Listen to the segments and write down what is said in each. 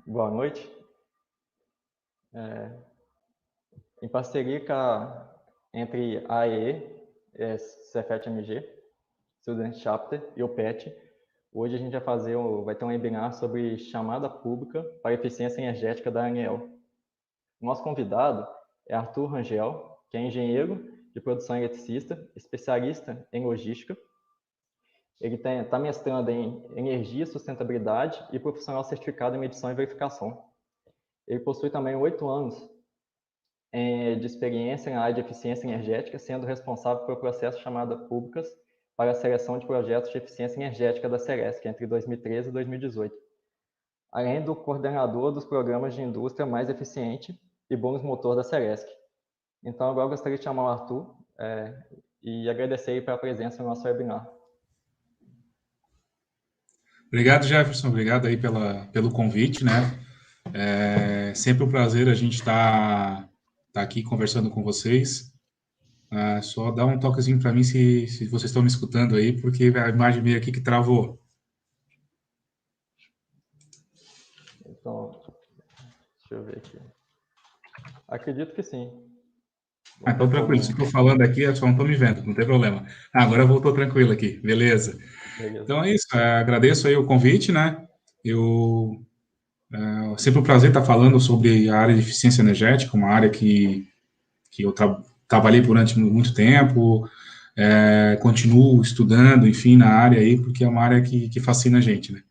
Boa noite. Em parceria entre a AEE, Cefet-MG, Student Chapter e o PET, hoje a gente vai ter um webinar sobre chamada pública para eficiência energética da ANEEL. O nosso convidado é Arthur Rangel, que é engenheiro de produção eletricista, especialista em logística. Ele está mestrando em energia, sustentabilidade e profissional certificado em medição e verificação. Ele possui também 8 anos de experiência na área de eficiência energética, sendo responsável pelo processo chamada públicas para a seleção de projetos de eficiência energética da Celesc entre 2013 e 2018, além do coordenador dos programas de indústria mais eficiente e bônus motor da Celesc. Então, agora eu gostaria de chamar o Arthur e agradecer ele pela presença no nosso webinar. Obrigado, Jefferson. Obrigado aí pelo convite, né? É sempre um prazer a gente estar aqui conversando com vocês. Só dá um toquezinho para mim se vocês estão me escutando aí, porque a imagem meio aqui que travou. Então, deixa eu ver aqui. Acredito que sim. Então tranquilo, se estou falando aqui, eu só não estou me vendo, não tem problema. Agora voltou tranquilo aqui, beleza. Então é isso, agradeço aí o convite, né? Sempre um prazer estar falando sobre a área de eficiência energética, uma área que eu trabalhei durante muito tempo, continuo estudando, enfim, na área aí, porque é uma área que fascina a gente, né?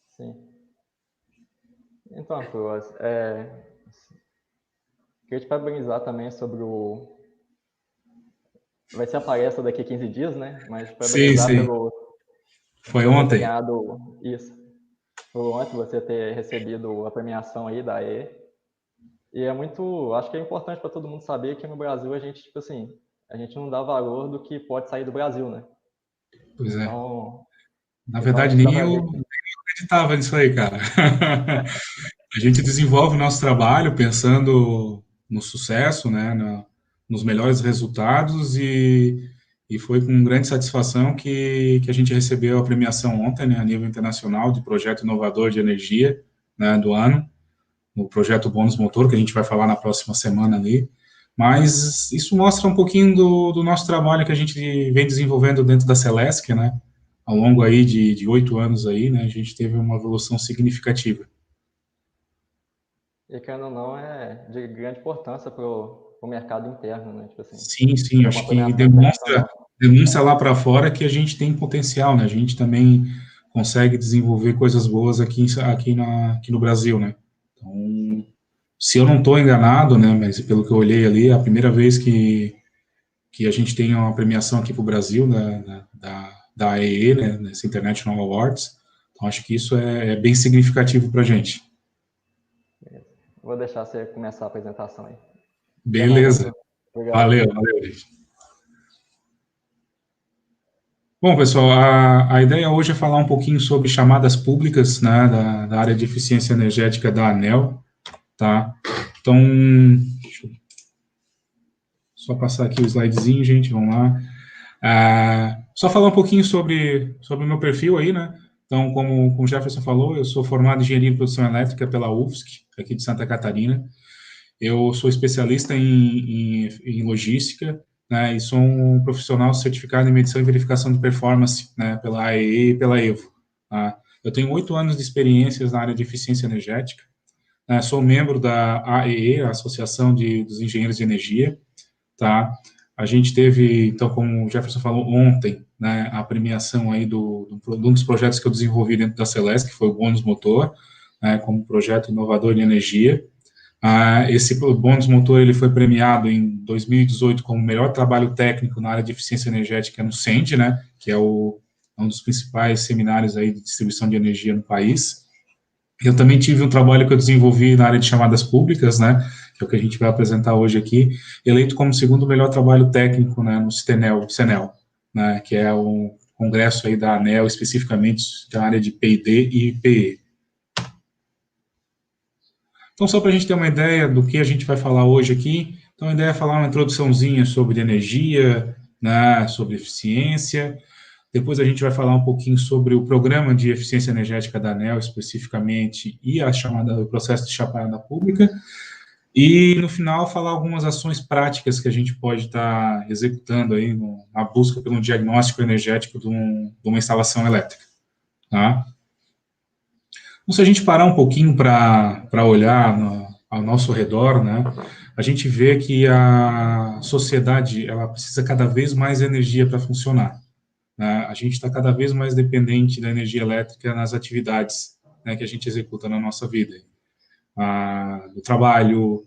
Sim. Então, Arthur, queria te parabenizar também sobre o... Vai ser a palestra daqui a 15 dias, né? Mas parabenizar sim. Foi ontem. Ganhado isso. Foi ontem você ter recebido a premiação aí da AE. E acho que é importante para todo mundo saber que no Brasil a gente, tipo assim, a gente não dá valor do que pode sair do Brasil, né? Pois é. Então, na verdade, nem eu acreditava nisso aí, cara. A gente desenvolve o nosso trabalho pensando no sucesso, né, nos melhores resultados e foi com grande satisfação que a gente recebeu a premiação ontem, né, a nível internacional de projeto inovador de energia, né, do ano, no projeto Bônus Motor, que a gente vai falar na próxima semana ali. Mas isso mostra um pouquinho do nosso trabalho que a gente vem desenvolvendo dentro da Celesc, né, ao longo aí de 8 anos aí, né, a gente teve uma evolução significativa. E querendo ou não, é de grande importância para o mercado interno, né? Tipo assim, sim, acho que demonstra lá para fora que a gente tem potencial, né? A gente também consegue desenvolver coisas boas aqui no Brasil, né? Então, se eu não estou enganado, né, mas pelo que eu olhei ali, é a primeira vez que a gente tem uma premiação aqui para o Brasil, da AEE, né, nessa International Awards. Então, acho que isso é bem significativo para a gente. Vou deixar você começar a apresentação aí. Beleza. Valeu, gente. Bom, pessoal, a ideia hoje é falar um pouquinho sobre chamadas públicas, né, da área de eficiência energética da ANEEL, tá? Então, deixa eu só passar aqui o slidezinho, gente, vamos lá. Só falar um pouquinho sobre o meu perfil aí, né? Então, como o Jefferson falou, eu sou formado em Engenharia em Produção Elétrica pela UFSC, aqui de Santa Catarina. Eu sou especialista em logística, né, e sou um profissional certificado em medição e verificação de performance, né, pela AEE e pela EVO. Tá? Eu tenho 8 anos de experiências na área de eficiência energética, né, sou membro da AEE, a Associação dos Engenheiros de Energia. Tá? A gente teve, então, como o Jefferson falou ontem, né, a premiação aí de um dos projetos que eu desenvolvi dentro da Celesc, que foi o Bônus Motor, né, como projeto inovador de energia. Esse Bônus Motor ele foi premiado em 2018 como melhor trabalho técnico na área de eficiência energética no CEND, né, que é um dos principais seminários aí de distribuição de energia no país. Eu também tive um trabalho que eu desenvolvi na área de chamadas públicas, né, que é o que a gente vai apresentar hoje aqui, eleito como segundo melhor trabalho técnico, né, no CENEL, né, que é o congresso aí da ANEEL, especificamente da área de P&D e PE. Então, só para a gente ter uma ideia do que a gente vai falar hoje aqui, então a ideia é falar uma introduçãozinha sobre energia, né, sobre eficiência, Depois a gente vai falar um pouquinho sobre o programa de eficiência energética da ANEEL, especificamente, e o processo de chamada pública. E, no final, falar algumas ações práticas que a gente pode estar executando aí na busca pelo diagnóstico energético de uma instalação elétrica. Tá? Então, se a gente parar um pouquinho para olhar ao nosso redor, né, a gente vê que a sociedade ela precisa cada vez mais energia para funcionar. Né? A gente está cada vez mais dependente da energia elétrica nas atividades, né, que a gente executa na nossa vida. No trabalho,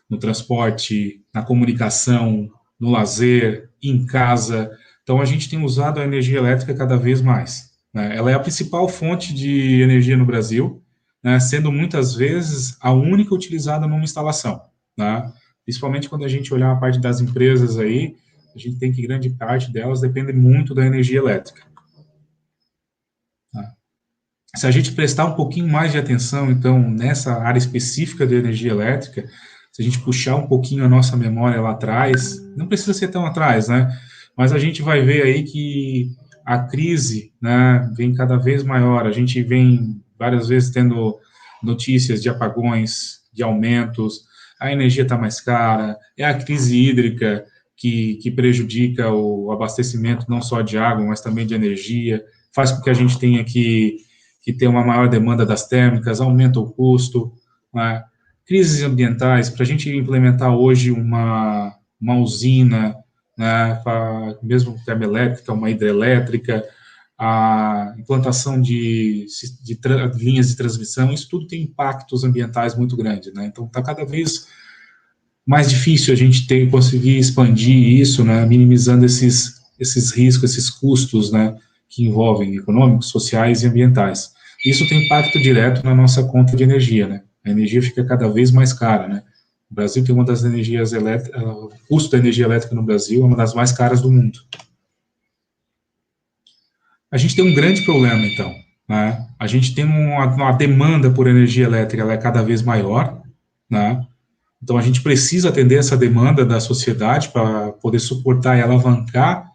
no transporte, na comunicação, no lazer, em casa. Então, a gente tem usado a energia elétrica cada vez mais. Né? Ela é a principal fonte de energia no Brasil, né, sendo muitas vezes a única utilizada numa instalação. Né? Principalmente quando a gente olhar a parte das empresas aí, a gente tem que grande parte delas depende muito da energia elétrica. Tá? Se a gente prestar um pouquinho mais de atenção, então, nessa área específica de energia elétrica, se a gente puxar um pouquinho a nossa memória lá atrás, não precisa ser tão atrás, né? Mas a gente vai ver aí que a crise, né, vem cada vez maior. A gente vem várias vezes tendo notícias de apagões, de aumentos, a energia está mais cara, é a crise hídrica que prejudica o abastecimento não só de água, mas também de energia, faz com que a gente tenha que ter uma maior demanda das térmicas, aumenta o custo, né? Crises ambientais, para a gente implementar hoje uma usina, né, mesmo termoelétrica, uma hidrelétrica, a implantação de linhas de transmissão, isso tudo tem impactos ambientais muito grandes, né? Então, está cada vez mais difícil a gente conseguir expandir isso, né, minimizando esses riscos, esses custos, né, que envolvem econômicos, sociais e ambientais. Isso tem impacto direto na nossa conta de energia, né? A energia fica cada vez mais cara, né? O Brasil tem uma das energias elétricas, o custo da energia elétrica no Brasil é uma das mais caras do mundo. A gente tem um grande problema, então, né? A gente tem uma demanda por energia elétrica, ela é cada vez maior, né? Então, a gente precisa atender essa demanda da sociedade para poder suportar e alavancar,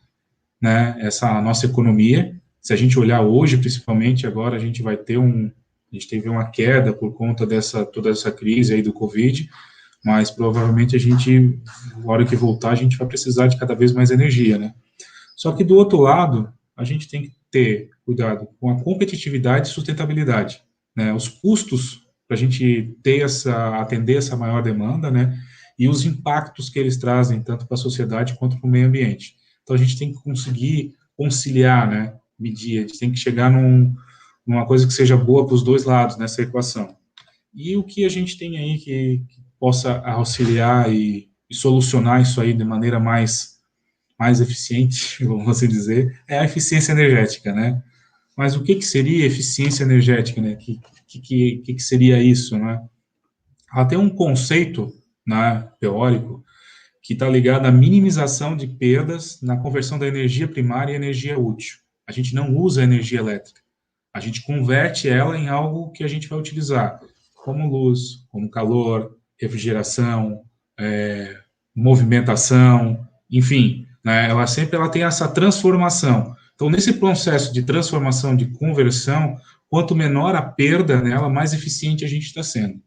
né, essa nossa economia. Se a gente olhar hoje, principalmente, agora a gente vai ter a gente teve uma queda por conta toda essa crise aí do Covid, mas provavelmente na hora que voltar, a gente vai precisar de cada vez mais energia, né? Só que do outro lado, a gente tem que ter cuidado com a competitividade e sustentabilidade, né? Os custos para a gente atender essa maior demanda, né? E os impactos que eles trazem tanto para a sociedade quanto para o meio ambiente. Então a gente tem que conseguir conciliar, né? Medir, a gente tem que chegar numa coisa que seja boa para os dois lados nessa equação. E o que a gente tem aí que possa auxiliar e solucionar isso aí de maneira mais eficiente, vamos assim dizer, é a eficiência energética, né? Mas o que seria eficiência energética, né? Que seria isso, né? Ela tem um conceito, né, teórico que está ligado à minimização de perdas na conversão da energia primária em energia útil. A gente não usa energia elétrica, a gente converte ela em algo que a gente vai utilizar, como luz, como calor, refrigeração, movimentação, enfim, né, ela tem essa transformação. Então, nesse processo de transformação, de conversão, quanto menor a perda nela, mais eficiente a gente está sendo.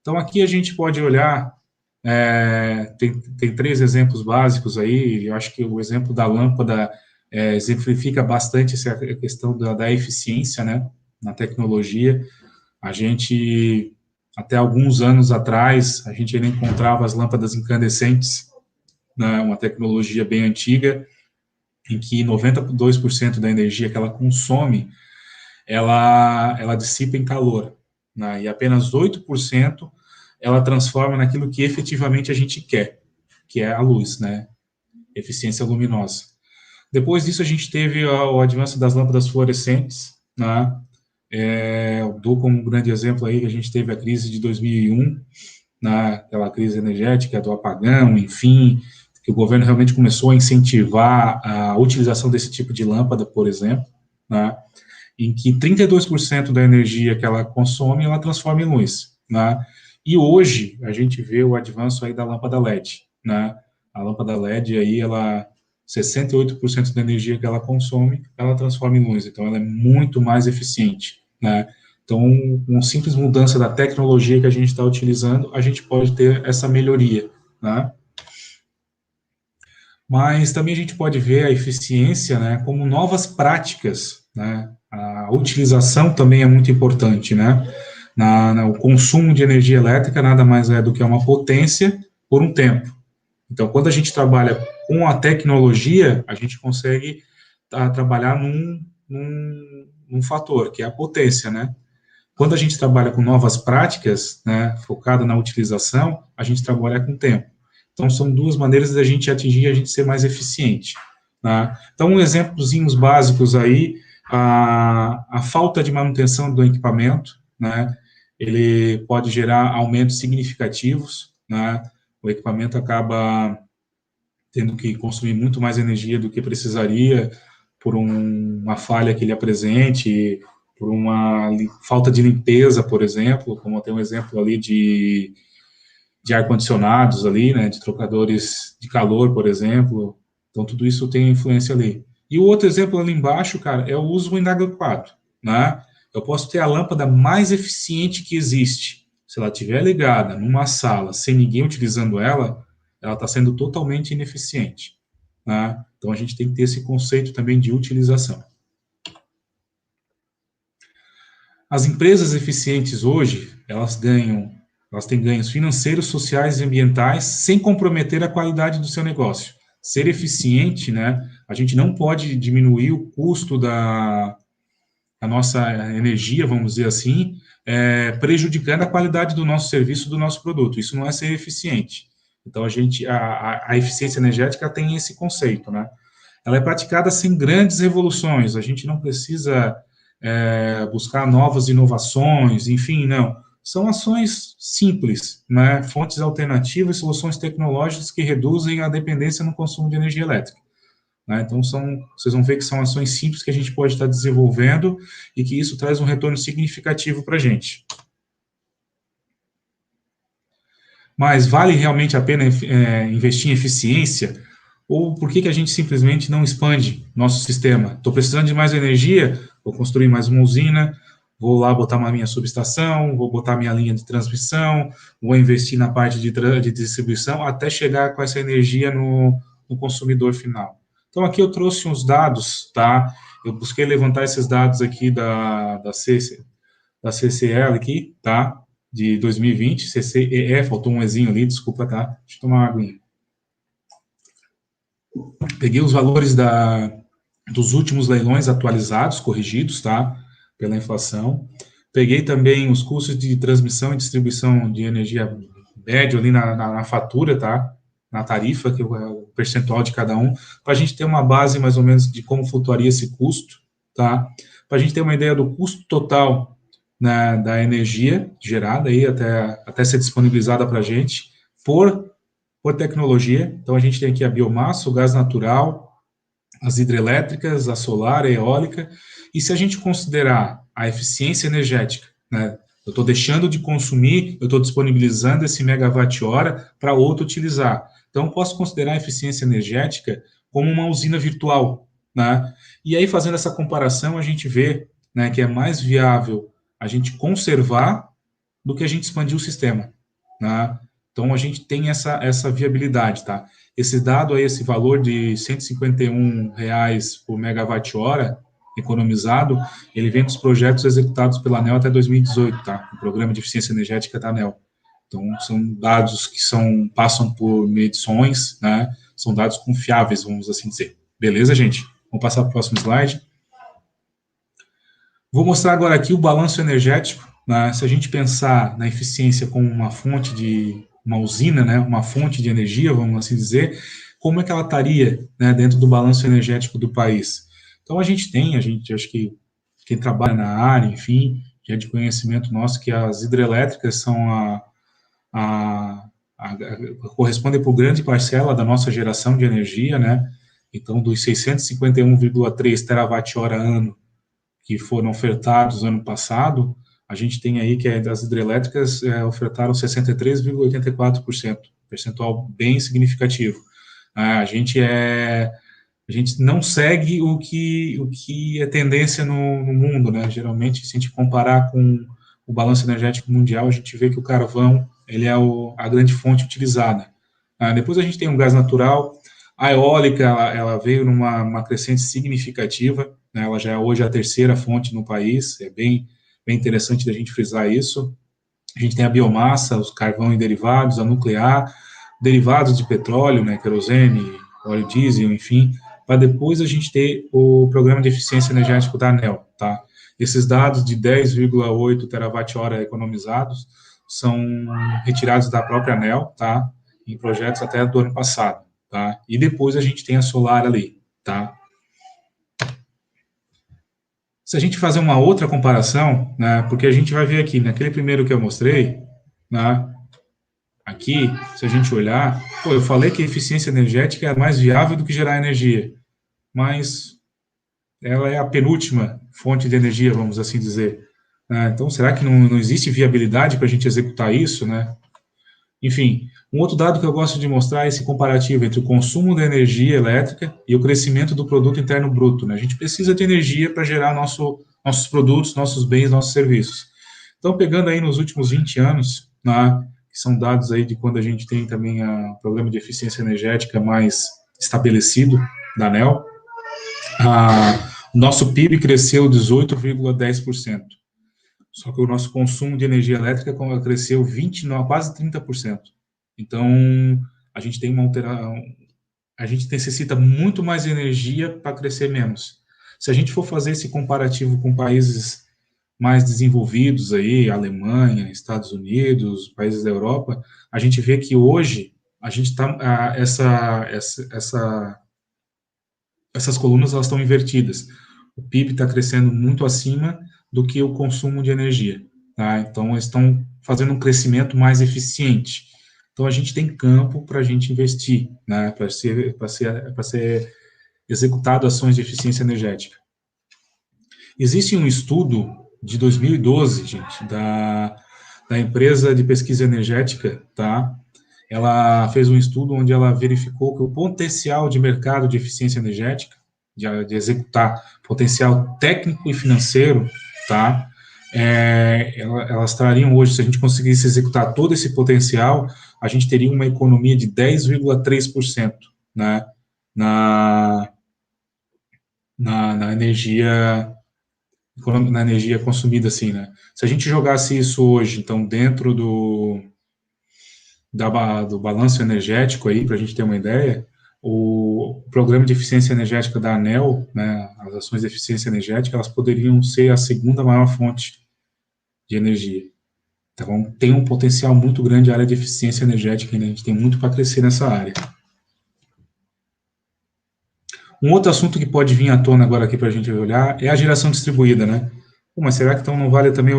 Então, aqui a gente pode olhar, tem 3 exemplos básicos aí, eu acho que o exemplo da lâmpada exemplifica bastante essa questão da eficiência, né, na tecnologia. A gente, até alguns anos atrás, a gente ainda encontrava as lâmpadas incandescentes, né, uma tecnologia bem antiga, em que 92% da energia que ela consome, ela dissipa em calor, né, e apenas 8% ela transforma naquilo que efetivamente a gente quer, que é a luz, né, eficiência luminosa. Depois disso, a gente teve o avanço das lâmpadas fluorescentes, né, eu dou como um grande exemplo aí que a gente teve a crise de 2001, né, aquela crise energética do apagão, enfim, que o governo realmente começou a incentivar a utilização desse tipo de lâmpada, por exemplo, né, em que 32% da energia que ela consome, ela transforma em luz, né, e hoje a gente vê o avanço aí da lâmpada LED, né, a lâmpada LED aí, ela 68% da energia que ela consome, ela transforma em luz. Então, ela é muito mais eficiente, né? Então, uma simples mudança da tecnologia que a gente está utilizando, a gente pode ter essa melhoria, né? Mas também a gente pode ver a eficiência, né, como novas práticas, né? A utilização também é muito importante, né? O consumo de energia elétrica nada mais é do que uma potência por um tempo. Então, quando a gente trabalha com a tecnologia, a gente consegue trabalhar num fator, que é a potência, né? Quando a gente trabalha com novas práticas, né, focada na utilização, a gente trabalha com tempo. Então, são duas maneiras da gente atingir e a gente ser mais eficiente. Tá? Então, um exemplozinhos básicos aí, a falta de manutenção do equipamento, né, ele pode gerar aumentos significativos, né, o equipamento acaba tendo que consumir muito mais energia do que precisaria por uma falha que ele apresente, por uma falta de limpeza, por exemplo, como tem um exemplo ali de ar-condicionados ali, né, de trocadores de calor, por exemplo. Então, tudo isso tem influência ali. E o outro exemplo ali embaixo, cara, é o uso inadequado, né? Eu posso ter a lâmpada mais eficiente que existe. Se ela estiver ligada numa sala sem ninguém utilizando ela, ela está sendo totalmente ineficiente, né? Então, a gente tem que ter esse conceito também de utilização. As empresas eficientes hoje, elas têm ganhos financeiros, sociais e ambientais sem comprometer a qualidade do seu negócio. Ser eficiente, né? A gente não pode diminuir o custo da nossa energia, vamos dizer assim, prejudicando a qualidade do nosso serviço, do nosso produto. Isso não é ser eficiente. Então, a eficiência energética tem esse conceito, né? Ela é praticada sem grandes revoluções. A gente não precisa buscar novas inovações, enfim, não. São ações simples, né? Fontes alternativas, soluções tecnológicas que reduzem a dependência no consumo de energia elétrica. Né? Então, vocês vão ver que são ações simples que a gente pode estar desenvolvendo e que isso traz um retorno significativo para a gente. Mas vale realmente a pena investir em eficiência? Ou por que a gente simplesmente não expande nosso sistema? Estou precisando de mais energia, vou construir mais uma usina, vou lá botar uma minha subestação, vou botar minha linha de transmissão, vou investir na parte de distribuição, até chegar com essa energia no consumidor final. Então, aqui eu trouxe uns dados, tá? Eu busquei levantar esses dados aqui da CCL aqui, tá? De 2020, CCEE, faltou um Ezinho ali, desculpa, tá? Deixa eu tomar uma aguinha. Peguei os valores dos últimos leilões atualizados, corrigidos, tá? Pela inflação. Peguei também os custos de transmissão e distribuição de energia médio ali na fatura, tá? Na tarifa, que é o percentual de cada um, para a gente ter uma base mais ou menos de como flutuaria esse custo, tá? Para a gente ter uma ideia do custo total, né, da energia gerada aí até ser disponibilizada para a gente por tecnologia. Então, a gente tem aqui a biomassa, o gás natural, as hidrelétricas, a solar, a eólica, e se a gente considerar a eficiência energética, né, eu estou deixando de consumir, eu estou disponibilizando esse megawatt-hora para outro utilizar. Então, eu posso considerar a eficiência energética como uma usina virtual, né? E aí, fazendo essa comparação, a gente vê, né, que é mais viável a gente conservar do que a gente expandir o sistema, né? Então, a gente tem essa viabilidade, tá? Esse dado aí, esse valor de R$ 151 por megawatt-hora economizado, ele vem dos projetos executados pela ANEEL até 2018, tá? O Programa de Eficiência Energética da ANEEL. Então, são dados que passam por medições, né? São dados confiáveis, vamos assim dizer. Beleza, gente? Vamos passar para o próximo slide. Vou mostrar agora aqui o balanço energético, né? Se a gente pensar na eficiência como uma fonte de uma usina, né, uma fonte de energia, vamos assim dizer, como é que ela estaria, né, dentro do balanço energético do país? Então, acho que quem trabalha na área, enfim, já é de conhecimento nosso que as hidrelétricas são correspondem por grande parcela da nossa geração de energia, né? Então, dos 651,3 terawatt-hora ano que foram ofertados ano passado, a gente tem aí que as hidrelétricas ofertaram 63,84%, percentual bem significativo. A gente a gente não segue o que é tendência no mundo, né? Geralmente, se a gente comparar com o balanço energético mundial, a gente vê que o carvão ele é a grande fonte utilizada. Depois a gente tem o gás natural, a eólica ela veio numa crescente significativa, né? Ela já é hoje a terceira fonte no país, é bem interessante da gente frisar isso. A gente tem a biomassa, os carvão e derivados, a nuclear, derivados de petróleo, né, querosene, óleo diesel, enfim, para depois a gente ter o programa de eficiência energética da ANEEL, tá? Esses dados de 10,8 terawatt-hora economizados são retirados da própria ANEEL, tá? Em projetos até do ano passado, tá? E depois a gente tem a solar ali, tá? Se a gente fazer uma outra comparação, né, porque a gente vai ver aqui, naquele primeiro que eu mostrei, né, aqui, se a gente olhar, eu falei que a eficiência energética é mais viável do que gerar energia, mas ela é a penúltima fonte de energia, vamos assim dizer. Então, será que não existe viabilidade para a gente executar isso, né? Enfim, um outro dado que eu gosto de mostrar é esse comparativo entre o consumo de energia elétrica e o crescimento do produto interno bruto, né? A gente precisa de energia para gerar nossos produtos, nossos bens, nossos serviços. Então, pegando aí nos últimos 20 anos, né, que são dados aí de quando a gente tem também o programa de eficiência energética mais estabelecido da ANEEL, o nosso PIB cresceu 18,10%. Só que o nosso consumo de energia elétrica cresceu 29, quase 30%. Então, a gente tem uma alteração, a gente necessita muito mais energia para crescer menos. Se a gente for fazer esse comparativo com países mais desenvolvidos aí, Alemanha, Estados Unidos, países da Europa, a gente vê que hoje a gente está essas colunas elas estão invertidas. O PIB está crescendo muito acima do que o consumo de energia, tá? Então, eles estão fazendo um crescimento mais eficiente. Então, a gente tem campo para a gente investir, né? Para ser executado ações de eficiência energética. Existe um estudo de 2012, gente, da empresa de pesquisa energética, tá? Ela fez um estudo onde ela verificou que o potencial de mercado de eficiência energética, de executar potencial técnico e financeiro, tá? Elas trariam hoje, se a gente conseguisse executar todo esse potencial, a gente teria uma economia de 10,3%, né? Na energia consumida, assim, né? Se a gente jogasse isso hoje, então, dentro do balanço energético aí, para a gente ter uma ideia, o programa de eficiência energética da ANEEL, né, as ações de eficiência energética, elas poderiam ser a segunda maior fonte de energia. Então, tem um potencial muito grande a área de eficiência energética, ainda a gente tem muito para crescer nessa área. Um outro assunto que pode vir à tona agora aqui para a gente olhar é a geração distribuída, né? Mas será que então não vale também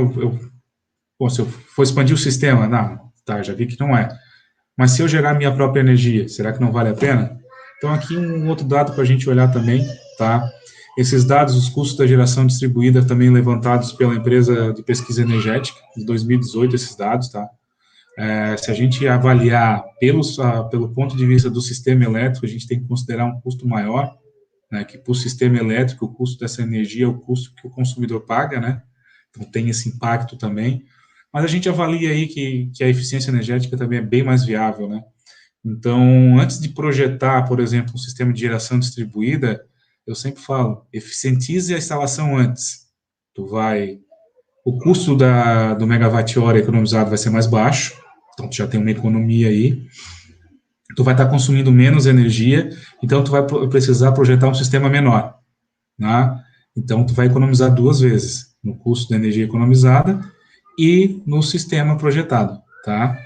se eu for expandir o sistema? Não, tá, já vi que não é. Mas se eu gerar minha própria energia, será que não vale a pena? Então, aqui um outro dado para a gente olhar também, tá? Esses dados, os custos da geração distribuída, também levantados pela empresa de pesquisa energética, de 2018, esses dados, tá? Se a gente avaliar pelo ponto de vista do sistema elétrico, a gente tem que considerar um custo maior, né? Que para o sistema elétrico, o custo dessa energia é o custo que o consumidor paga, né? Então, tem esse impacto também. Mas a gente avalia aí que a eficiência energética também é bem mais viável, né? Então, antes de projetar, por exemplo, um sistema de geração distribuída, eu sempre falo, eficientize a instalação antes. O custo do megawatt-hora economizado vai ser mais baixo, então tu já tem uma economia aí. Tu vai estar consumindo menos energia, então tu vai precisar projetar um sistema menor, né? Então, tu vai economizar duas vezes, no custo da energia economizada e no sistema projetado, tá?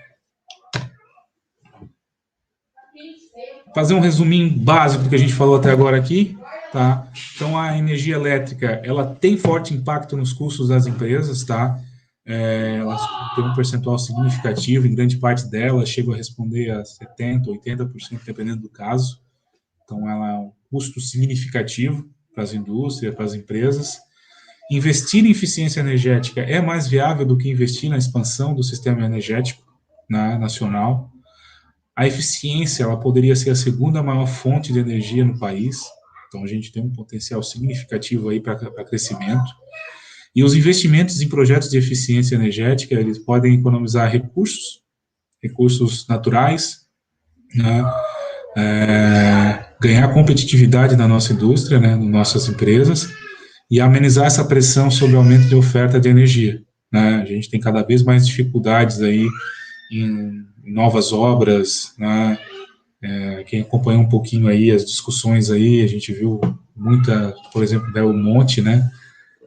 Fazer um resuminho básico do que a gente falou até agora aqui, tá? Então, a energia elétrica, ela tem forte impacto nos custos das empresas, tá? Ela tem um percentual significativo, em grande parte dela chega a responder a 70%, 80%, dependendo do caso. Então, ela é um custo significativo para as indústrias, para as empresas. Investir em eficiência energética é mais viável do que investir na expansão do sistema energético, né, nacional. A eficiência ela poderia ser a segunda maior fonte de energia no país, Então, a gente tem um potencial significativo aí para crescimento. E os investimentos em projetos de eficiência energética, eles podem economizar recursos naturais, né? Ganhar competitividade na nossa indústria, né, nas nossas empresas, e amenizar essa pressão sobre o aumento de oferta de energia, né? A gente tem cada vez mais dificuldades aí em novas obras, né? Quem acompanha um pouquinho aí as discussões aí, a gente viu muita, por exemplo, Belo Monte, né?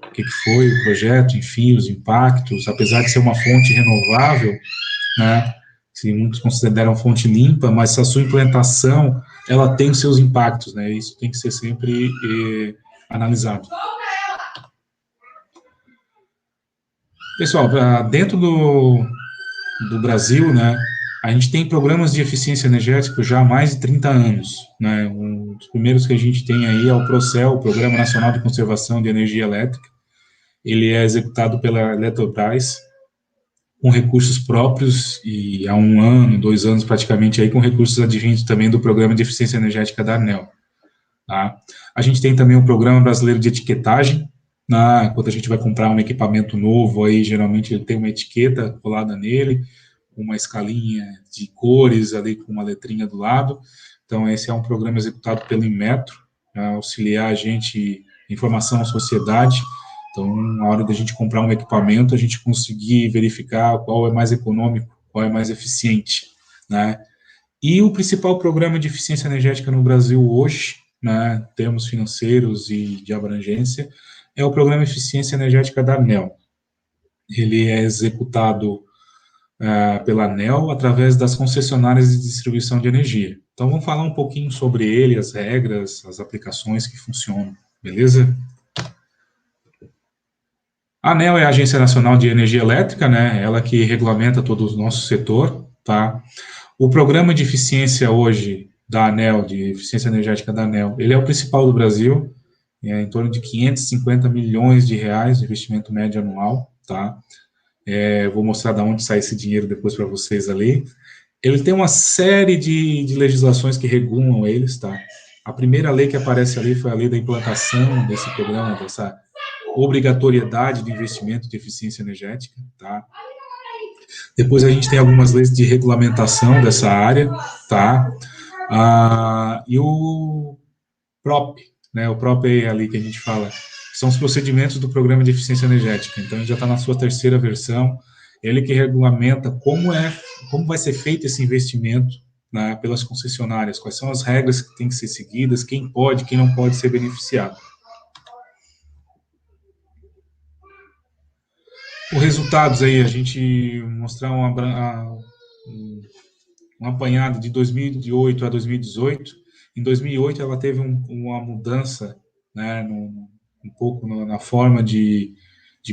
O que foi o projeto, enfim, os impactos, apesar de ser uma fonte renovável, né? Se muitos consideram fonte limpa, mas a sua implantação, ela tem os seus impactos, né? Isso tem que ser sempre analisado. Pessoal, dentro do Brasil, né, a gente tem programas de eficiência energética já há mais de 30 anos, né? Um dos primeiros que a gente tem aí é o PROCEL, o Programa Nacional de Conservação de Energia Elétrica. Ele é executado pela Eletrobras, com recursos próprios, e há 1 ano, 2 anos praticamente, aí, com recursos advindos também do Programa de Eficiência Energética da ANEEL. Tá? A gente tem também o Programa Brasileiro de Etiquetagem, quando a gente vai comprar um equipamento novo, aí geralmente ele tem uma etiqueta colada nele, uma escalinha de cores ali com uma letrinha do lado. Então, esse é um programa executado pelo Inmetro, para auxiliar a gente, informação à sociedade. Então, na hora da gente comprar um equipamento, a gente conseguir verificar qual é mais econômico, qual é mais eficiente, né? E o principal programa de eficiência energética no Brasil hoje, né, em termos financeiros e de abrangência, é o Programa de Eficiência Energética da ANEEL. Ele é executado pela ANEEL através das concessionárias de distribuição de energia. Então, vamos falar um pouquinho sobre ele, as regras, as aplicações que funcionam, beleza? A ANEEL é a Agência Nacional de Energia Elétrica, né? Ela que regulamenta todo o nosso setor, tá? O programa de eficiência hoje da ANEEL, de eficiência energética da ANEEL, ele é o principal do Brasil, em torno de 550 milhões de reais de investimento médio anual, tá? Vou mostrar de onde sai esse dinheiro depois para vocês ali. Ele tem uma série de legislações que regulam eles, tá? A primeira lei que aparece ali foi a lei da implantação desse programa, dessa obrigatoriedade de investimento de eficiência energética, tá? Depois a gente tem algumas leis de regulamentação dessa área, tá? E o PROP, né? O PROP é ali que a gente fala, são os procedimentos do Programa de Eficiência Energética. Então, ele já está na sua 3ª versão. Ele que regulamenta como vai ser feito esse investimento, né, pelas concessionárias, quais são as regras que têm que ser seguidas, quem pode, quem não pode ser beneficiado. Os resultados aí, a gente mostrar um apanhado de 2008 a 2018. Em 2008, ela teve uma mudança, né, um pouco na forma de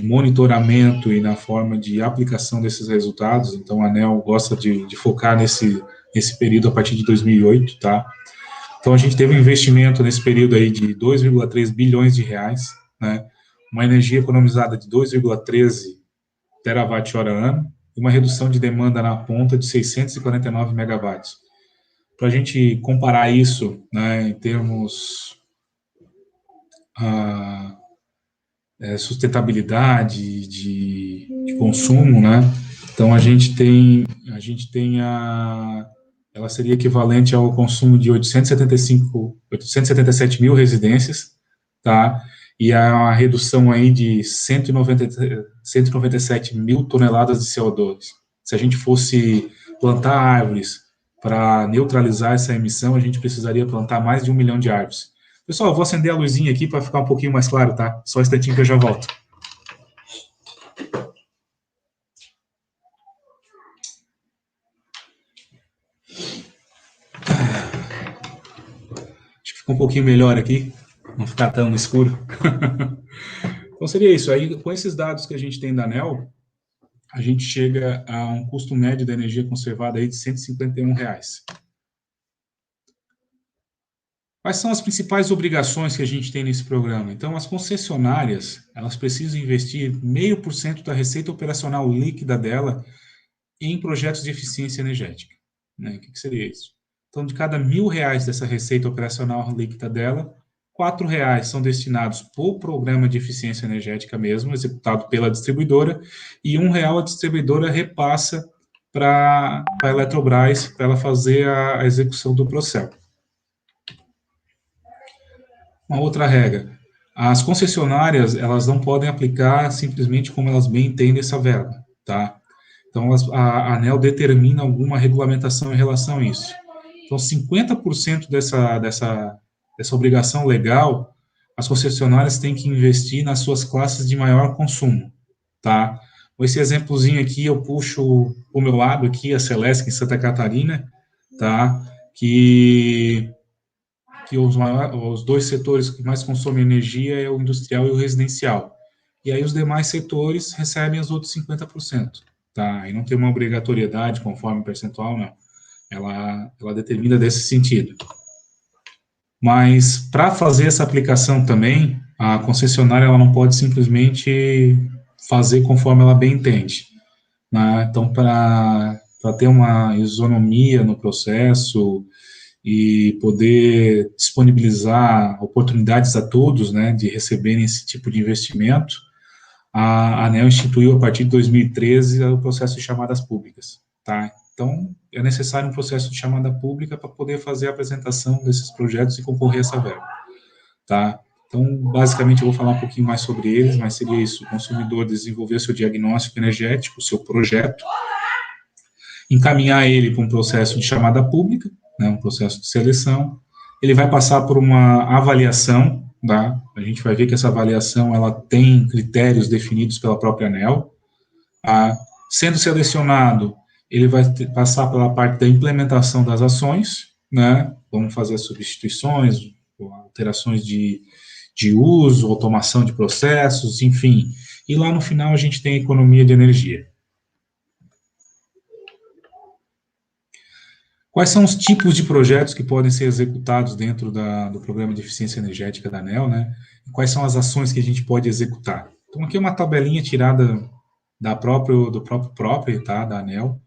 monitoramento e na forma de aplicação desses resultados. Então, a ANEEL gosta de focar nesse período a partir de 2008, tá? Então, a gente teve um investimento nesse período aí de 2,3 bilhões de reais, né? Uma energia economizada de 2,13 terawatt-hora ano, e uma redução de demanda na ponta de 649 megawatts. Para a gente comparar isso, né, em termos sustentabilidade de consumo, né? Então a gente tem ela seria equivalente ao consumo de 877 mil residências, tá? E a redução aí de 197 mil toneladas de CO2. Se a gente fosse plantar árvores para neutralizar essa emissão, a gente precisaria plantar mais de 1 milhão de árvores. Pessoal, eu vou acender a luzinha aqui para ficar um pouquinho mais claro, tá? Só um instantinho que eu já volto. Acho que ficou um pouquinho melhor aqui, não ficar tão escuro. Então seria isso. Aí, com esses dados que a gente tem da ANEEL, a gente chega a um custo médio da energia conservada aí de R$ 151. Quais são as principais obrigações que a gente tem nesse programa? Então, as concessionárias, elas precisam investir 0,5% da receita operacional líquida dela em projetos de eficiência energética. Né? O que seria isso? Então, de cada R$ 1.000 dessa receita operacional líquida dela, R$ são destinados para o programa de eficiência energética mesmo, executado pela distribuidora, e R$ 1 a distribuidora repassa para a Eletrobras, para ela fazer a execução do processo. Uma outra regra, as concessionárias, elas não podem aplicar simplesmente como elas bem entendem essa verba, tá? Então, a ANEEL determina alguma regulamentação em relação a isso. Então, 50% dessa obrigação legal, as concessionárias têm que investir nas suas classes de maior consumo, tá? Com esse exemplozinho aqui, eu puxo o meu lado aqui, a Celesc, em Santa Catarina, tá? Que os dois setores que mais consomem energia é o industrial e o residencial. E aí os demais setores recebem os outros 50%, tá? E não tem uma obrigatoriedade conforme percentual, não. Ela determina desse sentido. Mas, para fazer essa aplicação também, a concessionária ela não pode simplesmente fazer conforme ela bem entende, né? Então, para ter uma isonomia no processo e poder disponibilizar oportunidades a todos, né, de receberem esse tipo de investimento, a ANEEL instituiu, a partir de 2013, o processo de chamadas públicas, tá? Então, é necessário um processo de chamada pública para poder fazer a apresentação desses projetos e concorrer a essa verba, tá? Então, basicamente, eu vou falar um pouquinho mais sobre eles, mas seria isso: o consumidor desenvolver o seu diagnóstico energético, o seu projeto, encaminhar ele para um processo de chamada pública, né, um processo de seleção, ele vai passar por uma avaliação, tá? A gente vai ver que essa avaliação, ela tem critérios definidos pela própria ANEEL, tá? Sendo selecionado, ele vai passar pela parte da implementação das ações, né? Vamos fazer substituições, alterações de uso, automação de processos, enfim. E lá no final a gente tem a economia de energia. Quais são os tipos de projetos que podem ser executados dentro do Programa de Eficiência Energética da ANEEL, né? E quais são as ações que a gente pode executar? Então, aqui é uma tabelinha tirada do próprio, tá, da ANEEL.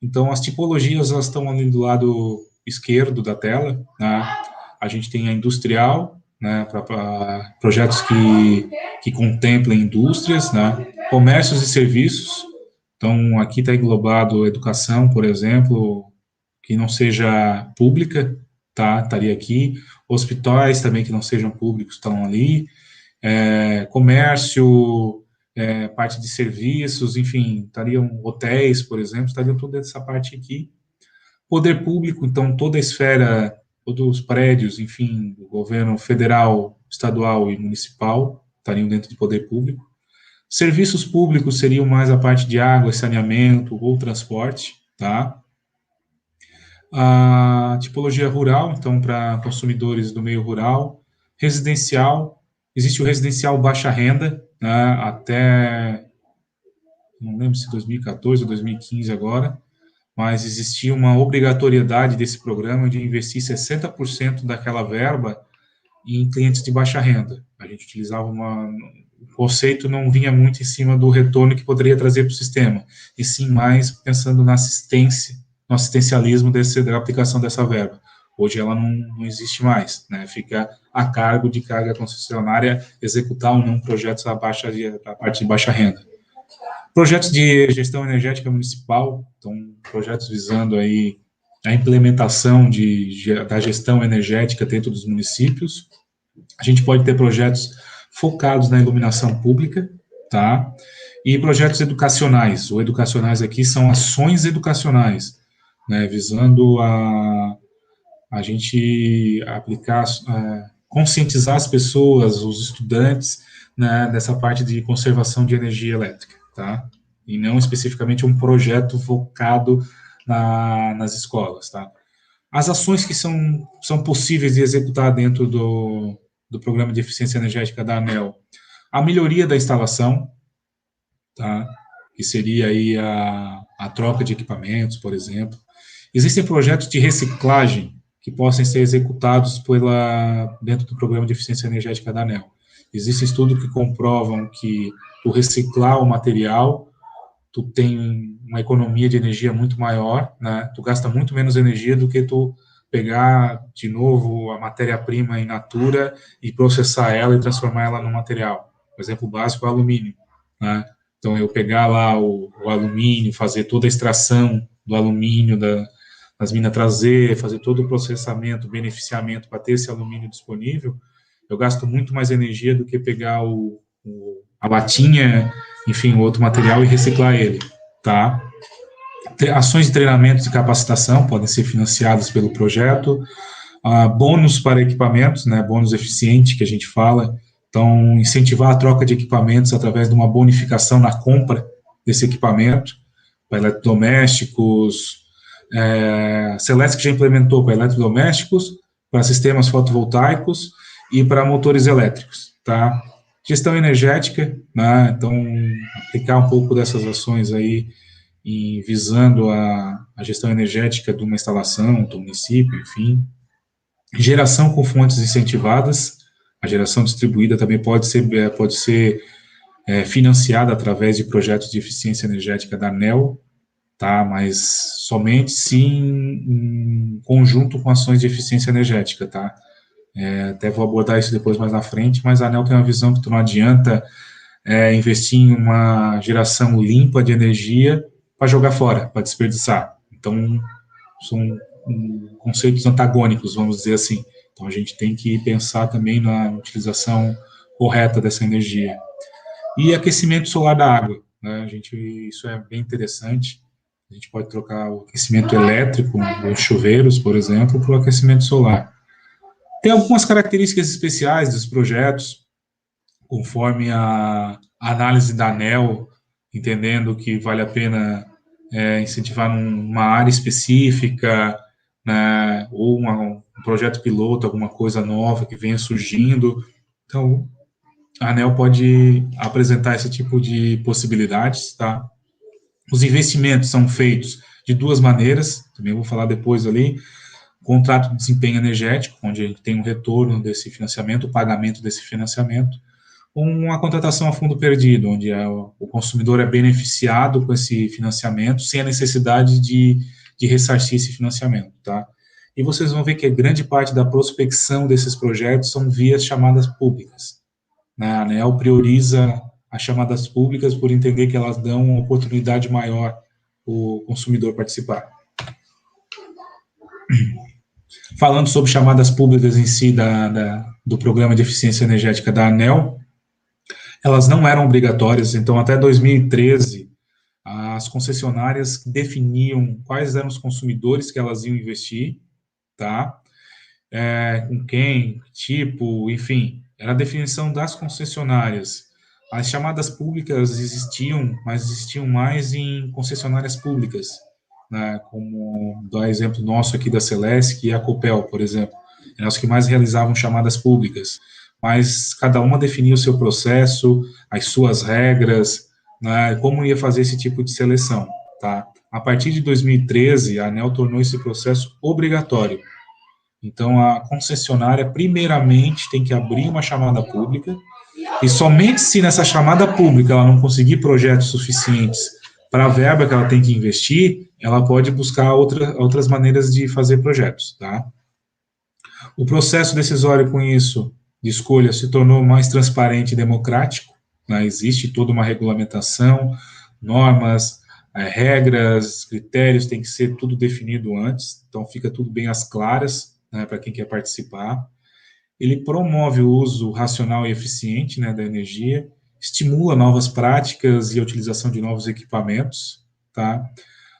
Então, as tipologias, elas estão ali do lado esquerdo da tela, né? A gente tem a industrial, né, para projetos que contemplem indústrias, né? Comércios e serviços. Então, aqui está englobado educação, por exemplo, que não seja pública, tá? Estaria aqui. Hospitais também que não sejam públicos estão ali. Comércio, parte de serviços, enfim, estariam hotéis, por exemplo, estariam toda essa parte aqui. Poder público, então, toda a esfera, todos os prédios, enfim, do governo federal, estadual e municipal, estariam dentro de poder público. Serviços públicos seriam mais a parte de água, saneamento ou transporte, tá? A tipologia rural, então, para consumidores do meio rural. Residencial, existe o residencial baixa renda, né, até, não lembro se 2014 ou 2015 agora, mas existia uma obrigatoriedade desse programa de investir 60% daquela verba em clientes de baixa renda. A gente utilizava o conceito não vinha muito em cima do retorno que poderia trazer para o sistema, e sim mais pensando na assistência, no assistencialismo da aplicação dessa verba. Hoje ela não existe mais, né? Fica a cargo de cada concessionária executar ou não projetos da parte de baixa renda. Projetos de gestão energética municipal, então projetos visando aí a implementação da gestão energética dentro dos municípios. A gente pode ter projetos focados na iluminação pública, tá? E projetos educacionais. Ou educacionais aqui são ações educacionais, né? Visando a gente aplicar, conscientizar as pessoas, os estudantes, né, dessa parte de conservação de energia elétrica, tá? E não especificamente um projeto focado nas escolas, tá? As ações que são possíveis de executar dentro do Programa de Eficiência Energética da ANEEL: a melhoria da instalação, tá? Que seria aí a troca de equipamentos, por exemplo. Existem projetos de reciclagem que possam ser executados dentro do Programa de Eficiência Energética da ANEEL. Existem estudos que comprovam que tu reciclar o material, tu tem uma economia de energia muito maior, né? Tu gasta muito menos energia do que tu pegar de novo a matéria-prima in natura e processar ela e transformar ela num material. Por exemplo, o básico é o alumínio, né? Então, eu pegar lá o alumínio, fazer toda a extração do alumínio das minas, trazer, fazer todo o processamento, beneficiamento para ter esse alumínio disponível, eu gasto muito mais energia do que pegar a latinha, enfim, outro material e reciclar ele, tá? Ações de treinamento e capacitação podem ser financiadas pelo projeto, bônus para equipamentos, né, bônus eficiente que a gente fala, então incentivar a troca de equipamentos através de uma bonificação na compra desse equipamento, para eletrodomésticos, a Celesc já implementou para eletrodomésticos, para sistemas fotovoltaicos e para motores elétricos, tá? Gestão energética, né, então aplicar um pouco dessas ações aí e visando a gestão energética de uma instalação, do município, enfim. Geração com fontes incentivadas, a geração distribuída também pode ser financiada através de projetos de eficiência energética da ANEEL, tá? Mas somente se em conjunto com ações de eficiência energética, tá? Até vou abordar isso depois mais na frente, mas a ANEEL tem uma visão que não adianta investir em uma geração limpa de energia para jogar fora, para desperdiçar. Então, são conceitos antagônicos, vamos dizer assim. Então, a gente tem que pensar também na utilização correta dessa energia. E aquecimento solar da água, né? Isso é bem interessante. A gente pode trocar o aquecimento elétrico, os chuveiros, por exemplo, para o aquecimento solar. Tem algumas características especiais dos projetos, conforme a análise da ANEEL, entendendo que vale a pena incentivar numa área específica, né, ou um projeto piloto, alguma coisa nova que venha surgindo. Então, a ANEEL pode apresentar esse tipo de possibilidades, tá? Os investimentos são feitos de duas maneiras, também vou falar depois ali, contrato de desempenho energético, onde a gente tem um retorno desse financiamento, o pagamento desse financiamento, uma contratação a fundo perdido, onde o consumidor é beneficiado com esse financiamento sem a necessidade de ressarcir esse financiamento, tá? E vocês vão ver que a grande parte da prospecção desses projetos são via chamadas públicas, né? A ANEEL prioriza as chamadas públicas por entender que elas dão uma oportunidade maior para o consumidor participar. Falando sobre chamadas públicas em si do Programa de Eficiência Energética da ANEEL, elas não eram obrigatórias, então até 2013, as concessionárias definiam quais eram os consumidores que elas iam investir, tá? Com quem, tipo, enfim, era a definição das concessionárias. As chamadas públicas existiam, mas existiam mais em concessionárias públicas, né? Como do exemplo nosso aqui da Celesc e a Copel, por exemplo, eram os que mais realizavam chamadas públicas. Mas cada uma definia o seu processo, as suas regras, né, como ia fazer esse tipo de seleção, tá? A partir de 2013, a ANEEL tornou esse processo obrigatório. Então, a concessionária, primeiramente, tem que abrir uma chamada pública, e somente se nessa chamada pública ela não conseguir projetos suficientes para a verba que ela tem que investir, ela pode buscar outras maneiras de fazer projetos, tá? O processo decisório com isso de escolha se tornou mais transparente e democrático, né? Existe toda uma regulamentação, normas, regras, critérios, tem que ser tudo definido antes, então fica tudo bem às claras, né, para quem quer participar. Ele promove o uso racional e eficiente, né, da energia, estimula novas práticas e a utilização de novos equipamentos, tá?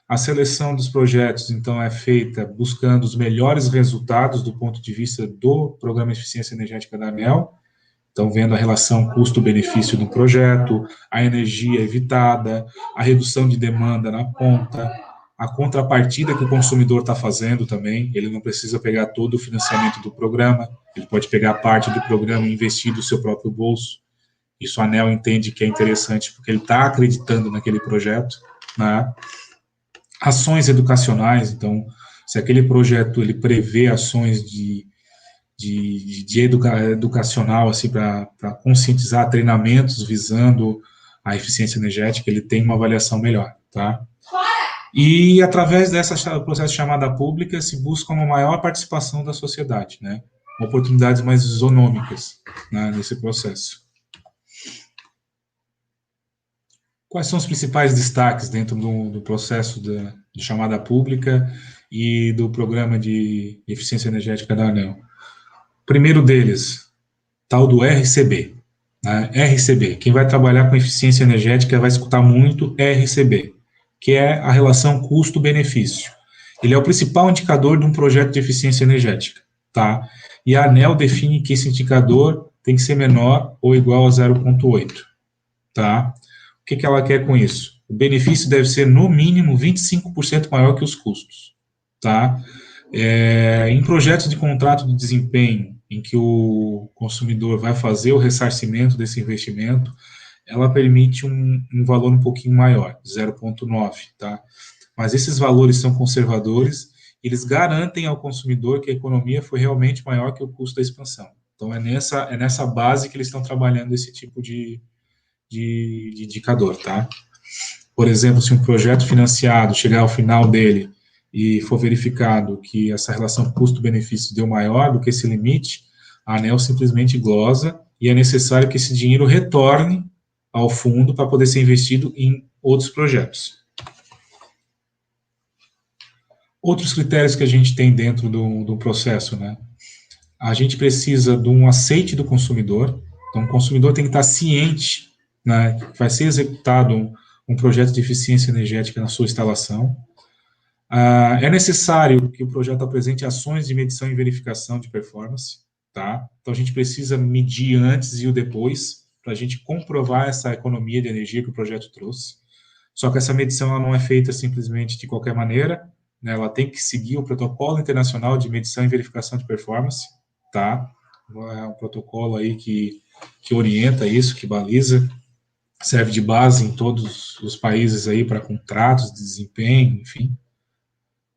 A seleção dos projetos, então, é feita buscando os melhores resultados do ponto de vista do Programa de Eficiência Energética da ANEEL, então, vendo a relação custo-benefício do projeto, a energia evitada, a redução de demanda na ponta, a contrapartida que o consumidor está fazendo também, ele não precisa pegar todo o financiamento do programa, ele pode pegar parte do programa e investir do seu próprio bolso. Isso a ANEEL entende que é interessante, porque ele está acreditando naquele projeto, né? Ações educacionais, então, se aquele projeto ele prevê ações educacional, assim, para conscientizar treinamentos visando a eficiência energética, ele tem uma avaliação melhor, tá? E, através desse processo de chamada pública, se busca uma maior participação da sociedade, né? Oportunidades mais isonômicas, né, nesse processo. Quais são os principais destaques dentro do processo de chamada pública e do programa de eficiência energética da ANEEL? O primeiro deles, tal do RCB. Né? RCB, quem vai trabalhar com eficiência energética vai escutar muito RCB, que é a relação custo-benefício. Ele é o principal indicador de um projeto de eficiência energética. Tá? E a ANEEL define que esse indicador tem que ser menor ou igual a 0,8. Tá? O que ela quer com isso? O benefício deve ser, no mínimo, 25% maior que os custos. Tá? Em projetos de contrato de desempenho, em que o consumidor vai fazer o ressarcimento desse investimento, ela permite um valor um pouquinho maior, 0,9. Tá? Mas esses valores são conservadores, eles garantem ao consumidor que a economia foi realmente maior que o custo da expansão. Então, é nessa base que eles estão trabalhando esse tipo de indicador, tá? Por exemplo, se um projeto financiado chegar ao final dele e for verificado que essa relação custo-benefício deu maior do que esse limite, a ANEEL simplesmente glosa e é necessário que esse dinheiro retorne ao fundo para poder ser investido em outros projetos. Outros critérios que a gente tem dentro do processo, né? A gente precisa de um aceite do consumidor, então o consumidor tem que estar ciente, né, que vai ser executado um projeto de eficiência energética na sua instalação. É necessário que o projeto apresente ações de medição e verificação de performance, tá? Então a gente precisa medir antes e o depois, para a gente comprovar essa economia de energia que o projeto trouxe. Só que essa medição ela não é feita simplesmente de qualquer maneira, né? Ela tem que seguir o protocolo internacional de medição e verificação de performance, tá? É um protocolo aí que orienta isso, que baliza, serve de base em todos os países aí para contratos de desempenho, enfim.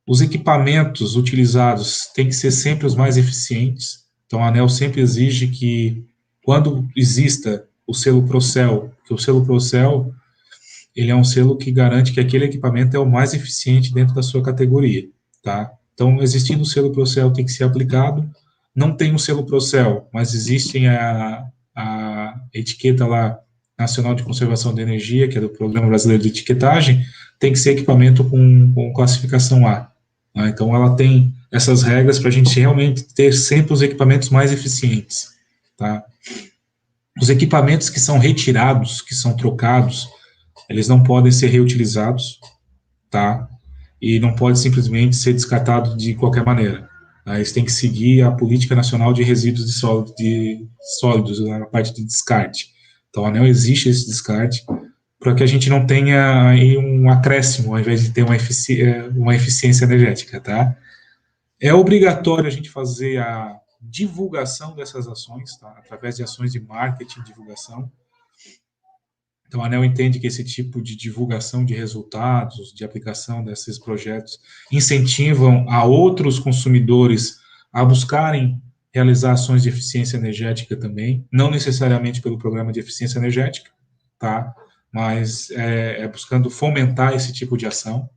Os equipamentos utilizados têm que ser sempre os mais eficientes. Então, a ANEEL sempre exige que, quando exista o selo Procel, que o selo Procel, ele é um selo que garante que aquele equipamento é o mais eficiente dentro da sua categoria, tá? Então, existindo o selo Procel, tem que ser aplicado. Não tem um selo Procel, mas existe a etiqueta lá, Nacional de Conservação de Energia, que é do Programa Brasileiro de Etiquetagem, tem que ser equipamento com classificação A. Né? Então, ela tem essas regras para a gente realmente ter sempre os equipamentos mais eficientes. Tá? Os equipamentos que são retirados, que são trocados, eles não podem ser reutilizados, tá? E não pode simplesmente ser descartado de qualquer maneira. Tá? Eles têm que seguir a Política Nacional de Resíduos de Sólidos, na parte de descarte. Então, a ANEEL existe esse descarte para que a gente não tenha aí um acréscimo, ao invés de ter uma eficiência energética, tá? É obrigatório a gente fazer a divulgação dessas ações, tá? Através de ações de marketing e divulgação. Então, a ANEEL entende que esse tipo de divulgação de resultados, de aplicação desses projetos, incentivam a outros consumidores a buscarem realizar ações de eficiência energética também, não necessariamente pelo programa de eficiência energética, tá? Mas buscando fomentar esse tipo de ação.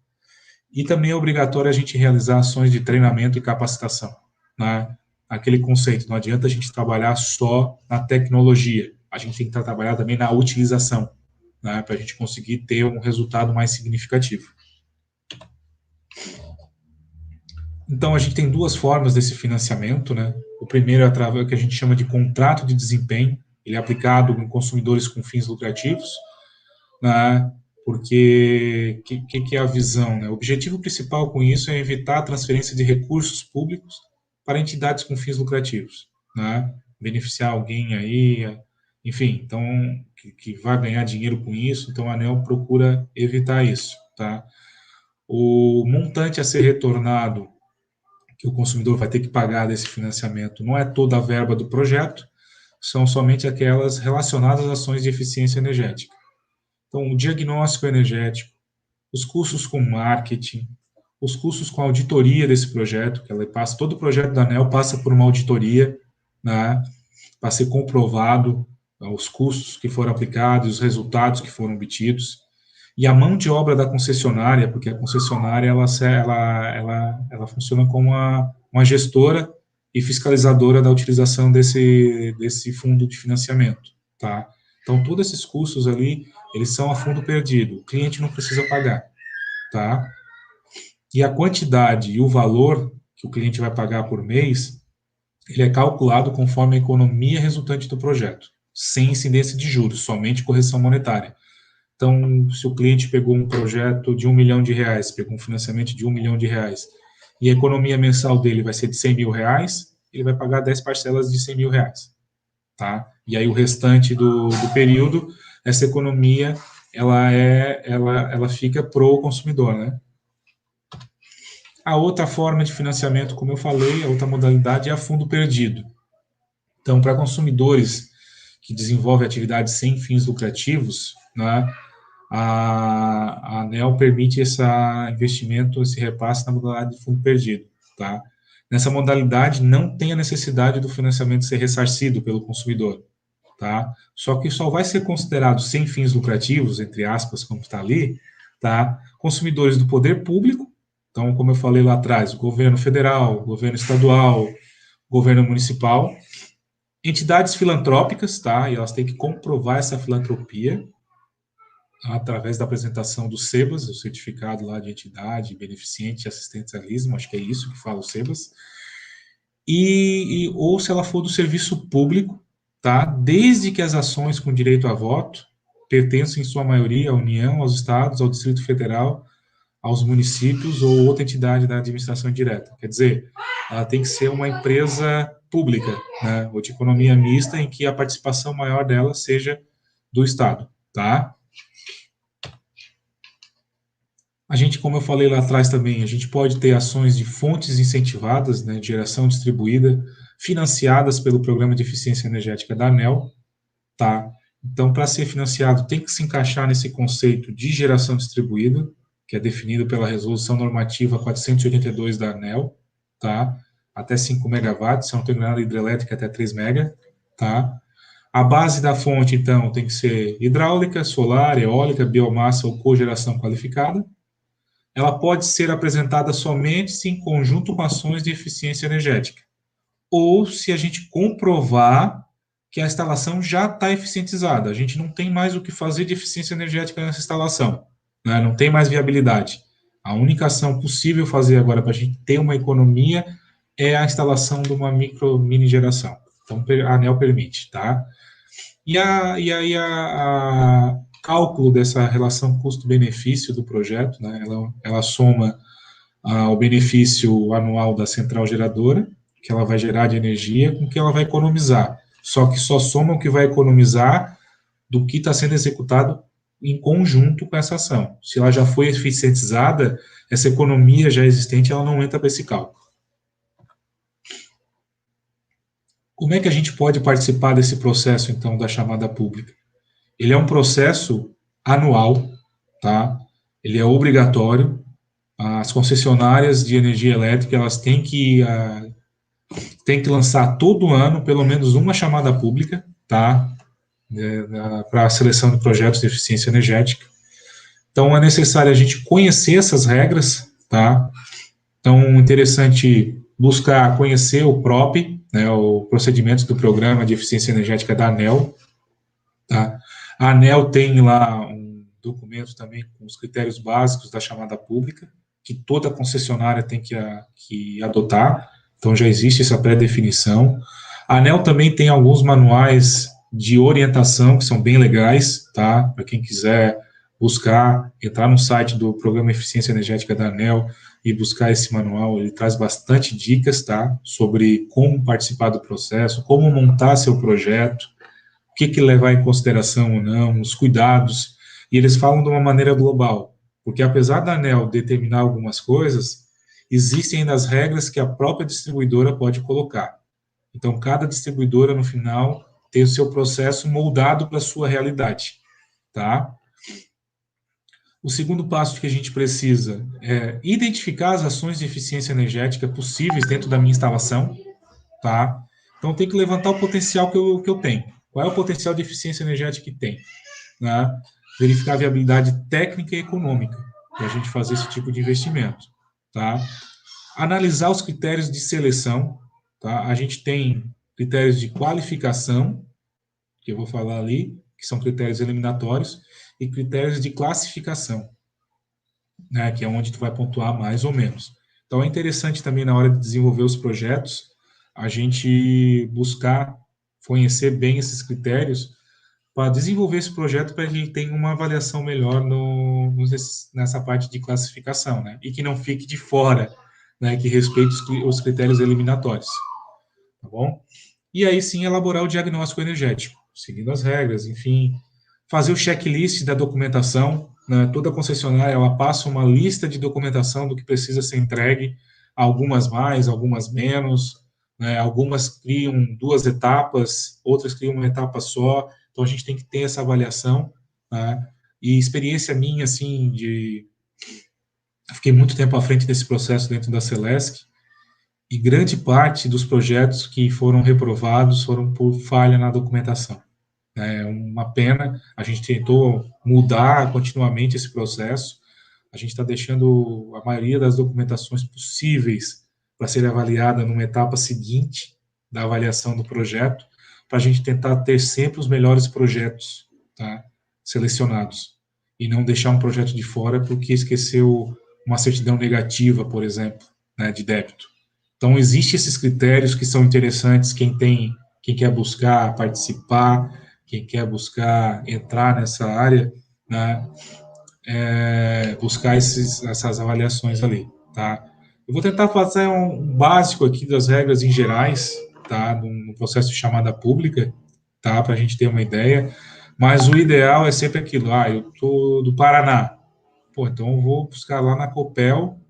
E também é obrigatório a gente realizar ações de treinamento e capacitação, né? Aquele conceito, não adianta a gente trabalhar só na tecnologia, a gente tem que trabalhar também na utilização, né, para a gente conseguir ter um resultado mais significativo. Então, a gente tem duas formas desse financiamento, né? O primeiro é através do que a gente chama de contrato de desempenho, ele é aplicado em consumidores com fins lucrativos, né? Porque que é a visão, né? O objetivo principal com isso é evitar a transferência de recursos públicos para entidades com fins lucrativos, né? Beneficiar alguém aí, enfim, então, que vai ganhar dinheiro com isso, então a ANEEL procura evitar isso, tá? O montante a ser retornado, que o consumidor vai ter que pagar desse financiamento, não é toda a verba do projeto, são somente aquelas relacionadas às ações de eficiência energética. Então, o diagnóstico energético, os custos com marketing, os custos com a auditoria desse projeto, que ela passa, todo o projeto da ANEEL passa por uma auditoria, né, para ser comprovado os custos que foram aplicados, os resultados que foram obtidos. e a mão de obra da concessionária, porque a concessionária ela funciona como uma gestora e fiscalizadora da utilização desse fundo de financiamento, tá? Então, todos esses custos ali, eles são a fundo perdido, o cliente não precisa pagar, tá? E a quantidade e o valor que o cliente vai pagar por mês, ele é calculado conforme a economia resultante do projeto, sem incidência de juros, somente correção monetária. Então, se o cliente pegou um projeto de R$1 milhão, pegou um financiamento de R$1 milhão, e a economia mensal dele vai ser de R$100 mil, ele vai pagar 10 parcelas de R$100 mil, tá? E aí o restante do período, essa economia, ela fica pro consumidor, né? A outra forma de financiamento, como eu falei, a outra modalidade é a fundo perdido. Então, para consumidores que desenvolvem atividades sem fins lucrativos, né, a ANEEL permite esse investimento, esse repasse na modalidade de fundo perdido, tá? Nessa modalidade, não tem a necessidade do financiamento ser ressarcido pelo consumidor, tá? Só que só vai ser considerado sem fins lucrativos, entre aspas, como está ali, tá? Consumidores do poder público, então, como eu falei lá atrás, o governo federal, o governo estadual, o governo municipal, entidades filantrópicas, tá? E elas têm que comprovar essa filantropia através da apresentação do SEBAS, o certificado lá de entidade, beneficente e assistencialismo, acho que é isso que fala o SEBAS, ou se ela for do serviço público, tá? Desde que as ações com direito a voto pertençam em sua maioria à União, aos estados, ao Distrito Federal, aos municípios ou outra entidade da administração direta. Quer dizer, ela tem que ser uma empresa pública, né, ou de economia mista, em que a participação maior dela seja do Estado, tá? A gente, como eu falei lá atrás também, a gente pode ter ações de fontes incentivadas, né, de geração distribuída, financiadas pelo Programa de Eficiência Energética da ANEEL, tá? Então, para ser financiado, tem que se encaixar nesse conceito de geração distribuída, que é definido pela Resolução Normativa 482 da ANEEL, tá? Até 5 megawatts, se não tem nada hidrelétrica até 3 mega, tá? A base da fonte, então, tem que ser hidráulica, solar, eólica, biomassa ou cogeração qualificada. Ela pode ser apresentada somente se em conjunto com ações de eficiência energética, ou se a gente comprovar que a instalação já está eficientizada, a gente não tem mais o que fazer de eficiência energética nessa instalação, né? Não tem mais viabilidade. A única ação possível fazer agora para a gente ter uma economia é a instalação de uma mini geração. Então, a ANEEL permite, tá? E aí a cálculo dessa relação custo-benefício do projeto, né? Ela soma o benefício anual da central geradora, que ela vai gerar de energia, com o que ela vai economizar. Só que só soma o que vai economizar do que está sendo executado em conjunto com essa ação. Se ela já foi eficientizada, essa economia já existente, ela não entra para esse cálculo. Como é que a gente pode participar desse processo, então, da chamada pública? Ele é um processo anual, tá? Ele é obrigatório. As concessionárias de energia elétrica, elas têm que lançar todo ano, pelo menos uma chamada pública, tá? Para a seleção de projetos de eficiência energética. Então, é necessário a gente conhecer essas regras, tá? Então, interessante buscar conhecer o PROP, né, o procedimento do Programa de Eficiência Energética da ANEEL, tá? A ANEEL tem lá um documento também com os critérios básicos da chamada pública, que toda concessionária tem que adotar, então já existe essa pré-definição. A ANEEL também tem alguns manuais de orientação, que são bem legais, tá? Para quem quiser buscar, entrar no site do Programa Eficiência Energética da ANEEL e buscar esse manual, ele traz bastante dicas, tá? Sobre como participar do processo, como montar seu projeto, o que levar em consideração ou não, os cuidados, e eles falam de uma maneira global, porque apesar da ANEEL determinar algumas coisas, existem ainda as regras que a própria distribuidora pode colocar. Então, cada distribuidora, no final, tem o seu processo moldado para a sua realidade, tá? O segundo passo que a gente precisa é identificar as ações de eficiência energética possíveis dentro da minha instalação, tá? Então, tem que levantar o potencial que eu tenho. Qual é o potencial de eficiência energética que tem, né? verificar a viabilidade técnica e econômica para a gente fazer esse tipo de investimento, tá? Analisar os critérios de seleção, tá? A gente tem critérios de qualificação, que eu vou falar ali, que são critérios eliminatórios, e critérios de classificação, né? Que é onde tu vai pontuar mais ou menos. Então é interessante também na hora de desenvolver os projetos, a gente buscar conhecer bem esses critérios para desenvolver esse projeto para que ele tenha uma avaliação melhor nessa parte de classificação, né? E que não fique de fora, né? Que respeite os critérios eliminatórios, tá bom? E aí sim elaborar o diagnóstico energético, seguindo as regras, enfim, fazer o checklist da documentação, né? Toda concessionária ela passa uma lista de documentação do que precisa ser entregue, algumas mais, algumas menos, né? Algumas criam 2 etapas, outras criam uma etapa só. Então a gente tem que ter essa avaliação, né? E experiência minha, assim, eu fiquei muito tempo à frente desse processo dentro da Celesc, e grande parte dos projetos que foram reprovados foram por falha na documentação. É uma pena, a gente tentou mudar continuamente esse processo, a gente está deixando a maioria das documentações possíveis para ser avaliada numa etapa seguinte da avaliação do projeto, para a gente tentar ter sempre os melhores projetos, tá, selecionados, e não deixar um projeto de fora porque esqueceu uma certidão negativa, por exemplo, né, de débito. Então, existem esses critérios que são interessantes, quem quer buscar participar, quem quer buscar entrar nessa área, né, buscar essas avaliações ali, tá? Eu vou tentar fazer um básico aqui das regras em gerais, tá, no processo de chamada pública, tá, para a gente ter uma ideia, mas o ideal é sempre aquilo, eu tô do Paraná, pô, então eu vou buscar lá na Copel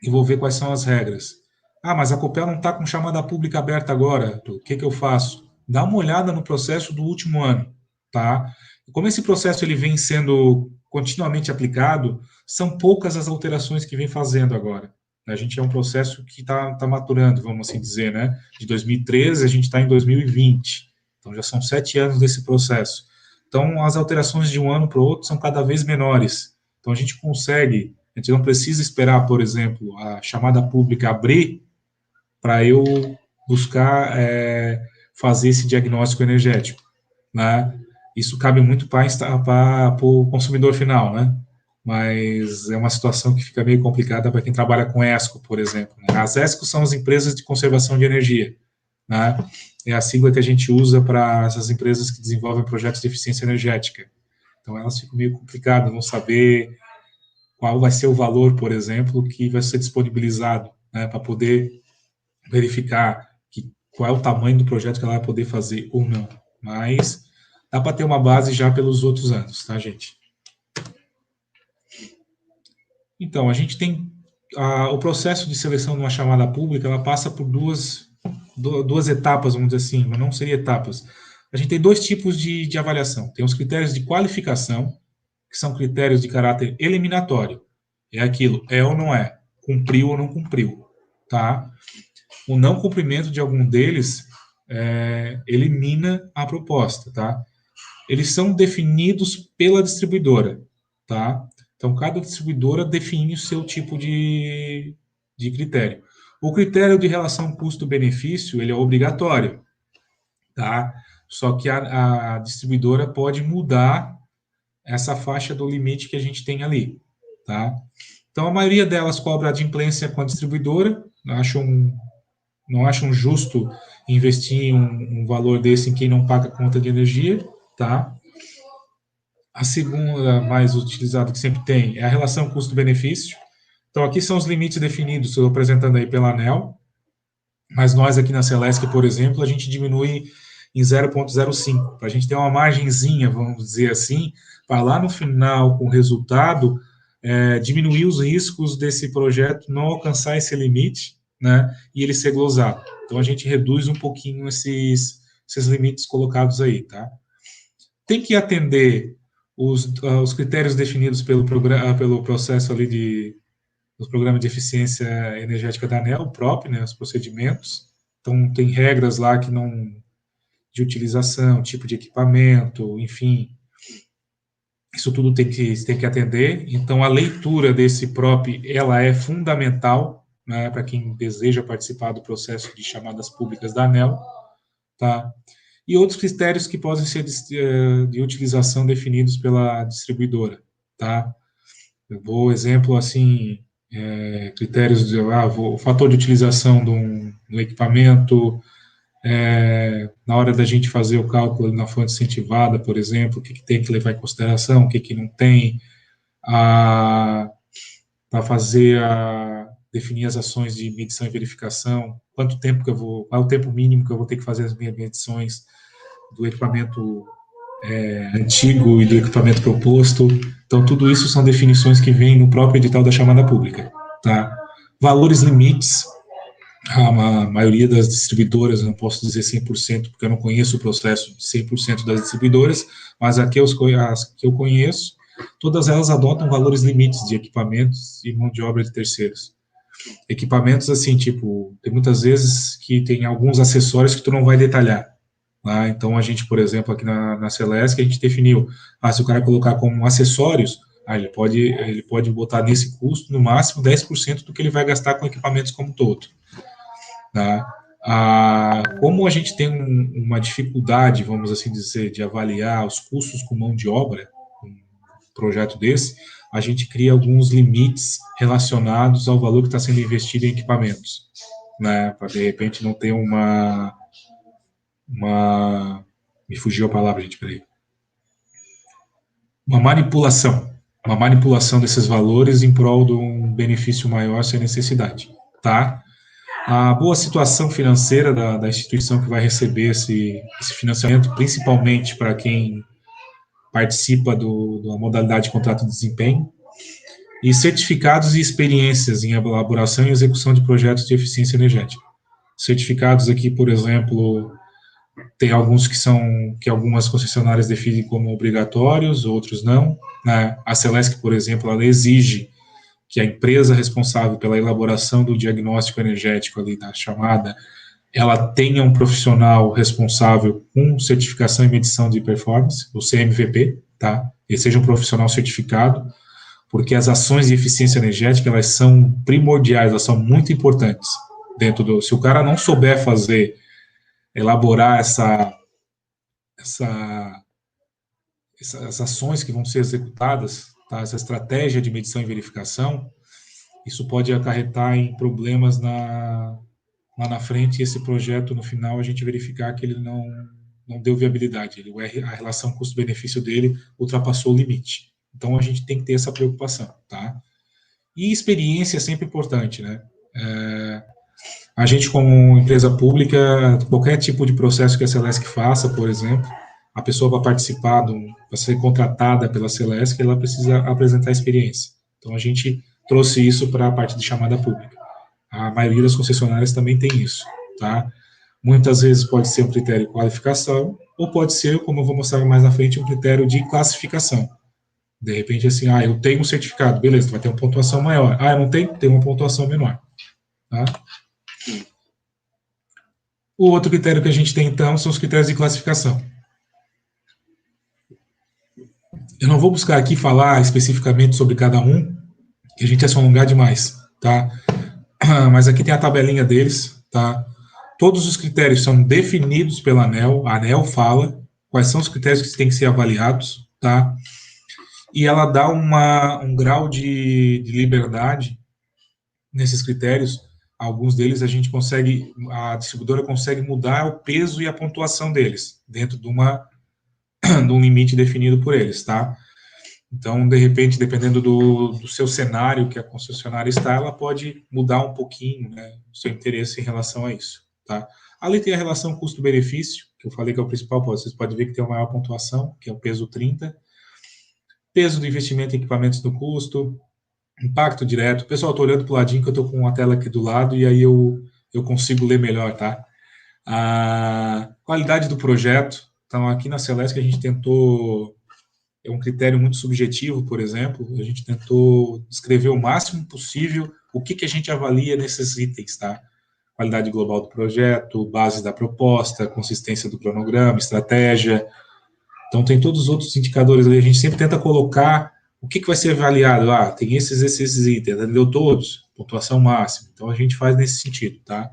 e vou ver quais são as regras. Mas a Copel não está com chamada pública aberta agora. O que eu faço? Dá uma olhada no processo do último ano, tá? Como esse processo ele vem sendo continuamente aplicado, são poucas as alterações que vem fazendo agora. A gente é um processo que está maturando, vamos assim dizer, né? De 2013 a gente está em 2020. Então já são 7 anos desse processo. Então as alterações de um ano para o outro são cada vez menores. Então a gente não precisa esperar, por exemplo, a chamada pública abrir para eu buscar fazer esse diagnóstico energético, né? Isso cabe muito para o consumidor final, né? Mas é uma situação que fica meio complicada para quem trabalha com ESCO, por exemplo, né? As ESCO são as empresas de conservação de energia, né? É a sigla que a gente usa para essas empresas que desenvolvem projetos de eficiência energética. Então elas ficam meio complicadas, vão saber qual vai ser o valor, por exemplo, que vai ser disponibilizado, né, para poder verificar qual é o tamanho do projeto que ela vai poder fazer ou não. Mas dá para ter uma base já pelos outros anos, tá, gente? Então, a gente tem o processo de seleção de uma chamada pública, ela passa por duas etapas, vamos dizer assim, mas não seria etapas. A gente tem 2 tipos de avaliação. Tem os critérios de qualificação, que são critérios de caráter eliminatório. É aquilo, é ou não é, cumpriu ou não cumpriu, tá? O não cumprimento de algum deles elimina a proposta, tá? Eles são definidos pela distribuidora, tá? Então, cada distribuidora define o seu tipo de critério. O critério de relação custo-benefício, ele é obrigatório, tá? Só que a distribuidora pode mudar essa faixa do limite que a gente tem ali, tá? Então, a maioria delas cobra adimplência com a distribuidora, não acham justo investir em um valor desse em quem não paga conta de energia, tá? A segunda mais utilizada que sempre tem é a relação custo-benefício. Então, aqui são os limites definidos, estou apresentando aí pela ANEEL, mas nós aqui na Celesc, por exemplo, a gente diminui em 0,05, para a gente ter uma margenzinha, vamos dizer assim, para lá no final, com o resultado, diminuir os riscos desse projeto não alcançar esse limite, né, e ele ser glosado. Então, a gente reduz um pouquinho esses limites colocados aí, tá? Tem que atender os critérios definidos pelo processo ali do programa de eficiência energética da ANEEL próprio, né, os procedimentos. Então, tem regras lá que não de utilização, tipo de equipamento, enfim, Isso tudo tem que atender. Então, a leitura desse PROP, ela é fundamental, né, para quem deseja participar do processo de chamadas públicas da ANEEL, tá? E outros critérios que podem ser de utilização definidos pela distribuidora, tá? Eu vou, exemplo, assim, critérios de o fator de utilização do equipamento, na hora da gente fazer o cálculo na fonte incentivada, por exemplo, o que tem que levar em consideração, o que não tem, para definir as ações de medição e verificação, qual é o tempo mínimo que eu vou ter que fazer as minhas medições do equipamento antigo e do equipamento proposto. Então, tudo isso são definições que vêm no próprio edital da chamada pública, tá? Valores limites, a maioria das distribuidoras, não posso dizer 100%, porque eu não conheço o processo de 100% das distribuidoras, mas as que eu conheço, todas elas adotam valores limites de equipamentos e mão de obra de terceiros. Equipamentos, assim, tipo, tem muitas vezes que tem alguns acessórios que tu não vai detalhar. Tá? Então, a gente, por exemplo, aqui na Celesc, a gente definiu, se o cara colocar como acessórios, ele pode botar nesse custo, no máximo, 10% do que ele vai gastar com equipamentos como todo. Tá? Como a gente tem uma dificuldade, vamos assim dizer, de avaliar os custos com mão de obra, um projeto desse, a gente cria alguns limites relacionados ao valor que está sendo investido em equipamentos, né? Para, de repente, não ter me fugiu a palavra, gente, peraí. Uma manipulação desses valores em prol de um benefício maior sem necessidade, tá? A boa situação financeira da instituição que vai receber esse financiamento, principalmente para quem participa da modalidade de contrato de desempenho, e certificados e experiências em elaboração e execução de projetos de eficiência energética. Certificados aqui, por exemplo, tem alguns que algumas concessionárias definem como obrigatórios, outros não. A Celesc, por exemplo, ela exige que a empresa responsável pela elaboração do diagnóstico energético ali da chamada, ela tenha um profissional responsável com certificação e medição de performance, o CMVP, tá? Ele seja um profissional certificado, porque as ações de eficiência energética, elas são primordiais, elas são muito importantes. Se o cara não souber elaborar essas ações que vão ser executadas, tá? Essa estratégia de medição e verificação, isso pode acarretar em problemas lá na frente, e esse projeto, no final, a gente verificar que ele não deu viabilidade, a relação custo-benefício dele ultrapassou o limite. Então, a gente tem que ter essa preocupação, tá? E experiência é sempre importante, né? A gente, como empresa pública, qualquer tipo de processo que a Celesc faça, por exemplo, a pessoa vai participar, para ser contratada pela Celesc, ela precisa apresentar experiência. Então, a gente trouxe isso para a parte de chamada pública. A maioria das concessionárias também tem isso, tá? Muitas vezes pode ser um critério de qualificação, ou pode ser, como eu vou mostrar mais na frente, um critério de classificação. De repente, assim, eu tenho um certificado, beleza, vai ter uma pontuação maior. Eu não tenho, tem uma pontuação menor. Tá? O outro critério que a gente tem, então, são os critérios de classificação. Eu não vou buscar aqui falar especificamente sobre cada um, que a gente ia se alongar demais, tá? Mas aqui tem a tabelinha deles, tá? Todos os critérios são definidos pela ANEEL, a ANEEL fala quais são os critérios que têm que ser avaliados, tá? E ela dá um grau de liberdade nesses critérios. Alguns deles a distribuidora consegue mudar o peso e a pontuação deles, dentro de um limite definido por eles, tá? Então, de repente, dependendo do seu cenário que a concessionária está, ela pode mudar um pouquinho, né, o seu interesse em relação a isso, tá? Ali tem a relação custo-benefício, que eu falei que é o principal, vocês podem ver que tem a maior pontuação, que é o peso 30, peso do investimento em equipamentos no custo, impacto direto. Pessoal, estou olhando para o ladinho que eu estou com uma tela aqui do lado e aí eu consigo ler melhor, tá? A qualidade do projeto. Então, aqui na Celesc a gente tentou, é um critério muito subjetivo, por exemplo, a gente tentou descrever o máximo possível o que a gente avalia nesses itens, tá? Qualidade global do projeto, base da proposta, consistência do cronograma, estratégia, Então, tem todos os outros indicadores ali, a gente sempre tenta colocar o que vai ser avaliado. Ah, tem esses itens, deu todos, pontuação máxima. Então, a gente faz nesse sentido, tá?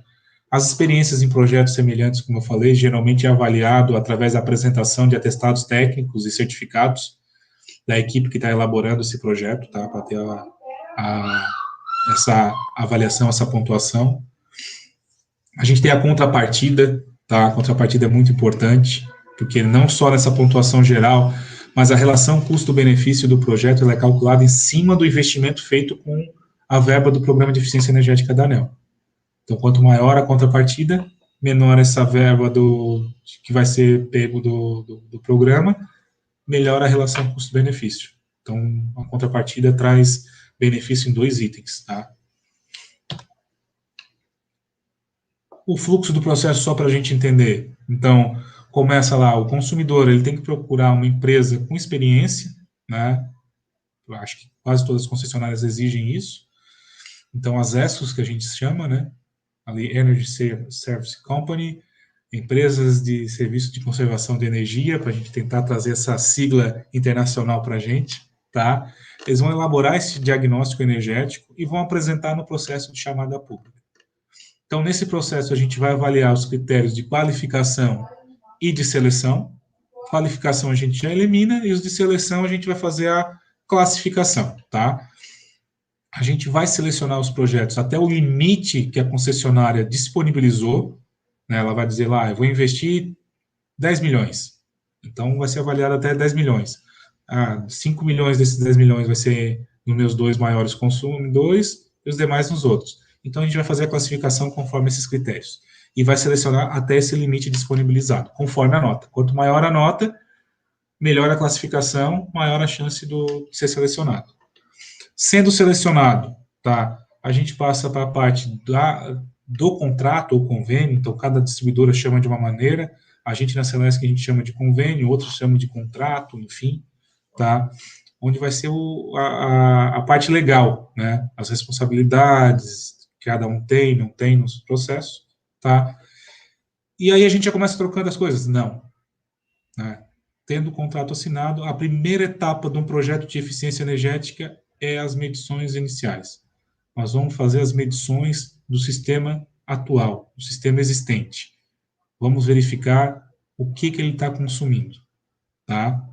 As experiências em projetos semelhantes, como eu falei, geralmente é avaliado através da apresentação de atestados técnicos e certificados da equipe que está elaborando esse projeto, tá? Para ter essa avaliação, essa pontuação. A gente tem a contrapartida, tá? A contrapartida é muito importante, porque não só nessa pontuação geral, mas a relação custo-benefício do projeto ela é calculada em cima do investimento feito com a verba do Programa de Eficiência Energética da ANEEL. Então, quanto maior a contrapartida, menor essa verba que vai ser pego do programa, melhor a relação custo-benefício. Então, a contrapartida traz benefício em 2 itens, tá? O fluxo do processo, só para a gente entender. Então, começa lá, o consumidor ele tem que procurar uma empresa com experiência, né? Eu acho que quase todas as concessionárias exigem isso. Então, as ESCOs, que a gente chama, né? Ali, Energy Service Company, empresas de serviço de conservação de energia, para a gente tentar trazer essa sigla internacional para a gente, tá? Eles vão elaborar esse diagnóstico energético e vão apresentar no processo de chamada pública. Então, nesse processo, a gente vai avaliar os critérios de qualificação e de seleção. Qualificação a gente já elimina e os de seleção a gente vai fazer a classificação, tá? A gente vai selecionar os projetos até o limite que a concessionária disponibilizou, né? Ela vai dizer lá, eu vou investir 10 milhões. Então, vai ser avaliado até 10 milhões. 5 milhões desses 10 milhões vai ser nos meus 2 maiores consumidores e os demais nos outros. Então, a gente vai fazer a classificação conforme esses critérios. E vai selecionar até esse limite disponibilizado, conforme a nota. Quanto maior a nota, melhor a classificação, maior a chance de ser selecionado. Sendo selecionado, tá, a gente passa para a parte do contrato ou convênio, então cada distribuidora chama de uma maneira, a gente na Celesc a gente chama de convênio, outros chamam de contrato, enfim, tá? Onde vai ser a parte legal, né? As responsabilidades que cada um tem, não tem nos processos, tá? E aí a gente já começa trocando as coisas. Não. Né? Tendo o contrato assinado, a primeira etapa de um projeto de eficiência energética é as medições iniciais. Nós vamos fazer as medições do sistema atual, do sistema existente. Vamos verificar o que ele está consumindo, tá?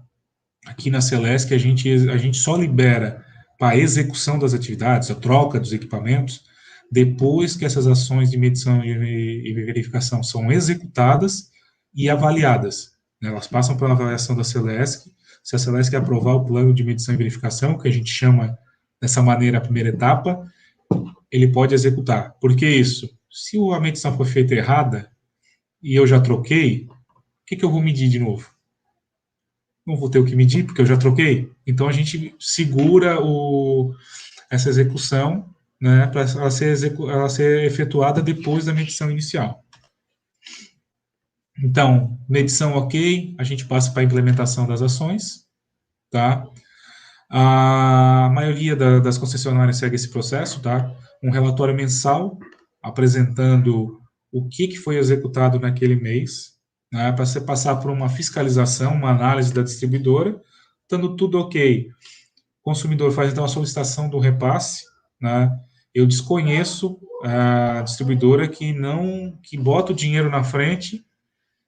Aqui na Celesc, a gente só libera para a execução das atividades, a troca dos equipamentos, depois que essas ações de medição e verificação são executadas e avaliadas. Elas passam pela avaliação da Celesc. Se a Celesc aprovar o plano de medição e verificação, que a gente chama dessa maneira a primeira etapa, ele pode executar. Por que isso? Se a medição foi feita errada e eu já troquei, o que eu vou medir de novo? Não vou ter o que medir, porque eu já troquei. Então, a gente segura essa execução, né, para ela ser efetuada depois da medição inicial. Então, medição ok, a gente passa para a implementação das ações, tá? A maioria das concessionárias segue esse processo, tá? Um relatório mensal apresentando o que foi executado naquele mês, né, para você passar por uma fiscalização, uma análise da distribuidora, estando tudo ok. O consumidor faz, então, a solicitação do repasse, né? Eu desconheço a distribuidora que bota o dinheiro na frente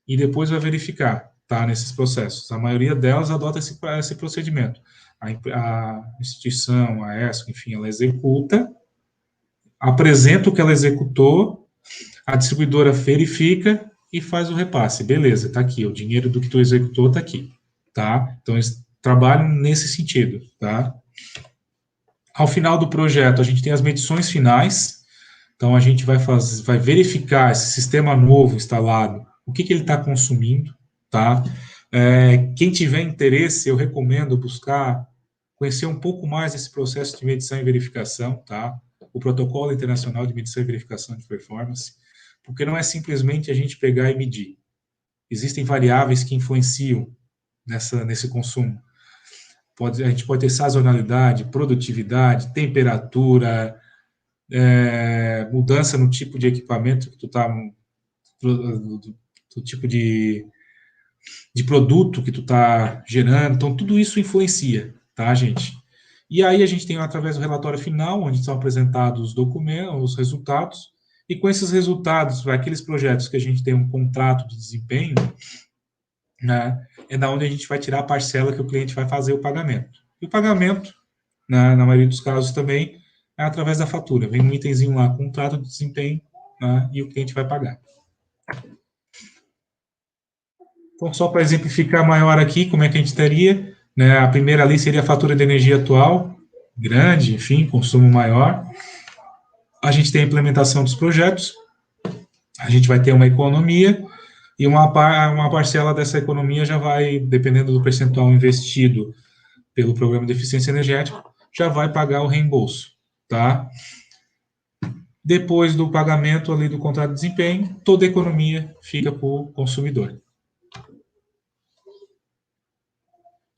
e depois vai verificar, tá, nesses processos. A maioria delas adota esse procedimento. A instituição, a ESCO, enfim, ela executa, apresenta o que ela executou, a distribuidora verifica e faz o repasse. Beleza, está aqui, o dinheiro do que tu executou está aqui, tá? Então, eles trabalham nesse sentido, tá? Ao final do projeto, a gente tem as medições finais, então a gente vai verificar esse sistema novo instalado, o que ele está consumindo, tá? Quem tiver interesse, eu recomendo buscar conhecer um pouco mais desse processo de medição e verificação, tá? O Protocolo Internacional de Medição e Verificação de Performance, porque não é simplesmente a gente pegar e medir. Existem variáveis que influenciam nesse consumo. A gente pode ter sazonalidade, produtividade, temperatura, mudança no tipo de equipamento que tu está, do tipo de de produto que tu está gerando. Então, tudo isso influencia, tá, gente? E aí a gente tem, através do relatório final, onde são apresentados os documentos, os resultados, e com esses resultados, aqueles projetos que a gente tem um contrato de desempenho, né, é da onde a gente vai tirar a parcela que o cliente vai fazer o pagamento. E o pagamento, né, na maioria dos casos também, é através da fatura. Vem um itemzinho lá, contrato de desempenho, né, e o cliente vai pagar. Então, só para exemplificar maior aqui, como é que a gente teria, né, a primeira ali seria a fatura de energia atual, grande, enfim, consumo maior. A gente tem a implementação dos projetos, a gente vai ter uma economia, e uma parcela dessa economia já vai, dependendo do percentual investido pelo programa de eficiência energética, já vai pagar o reembolso, tá? Depois do pagamento ali do contrato de desempenho, toda a economia fica para o consumidor.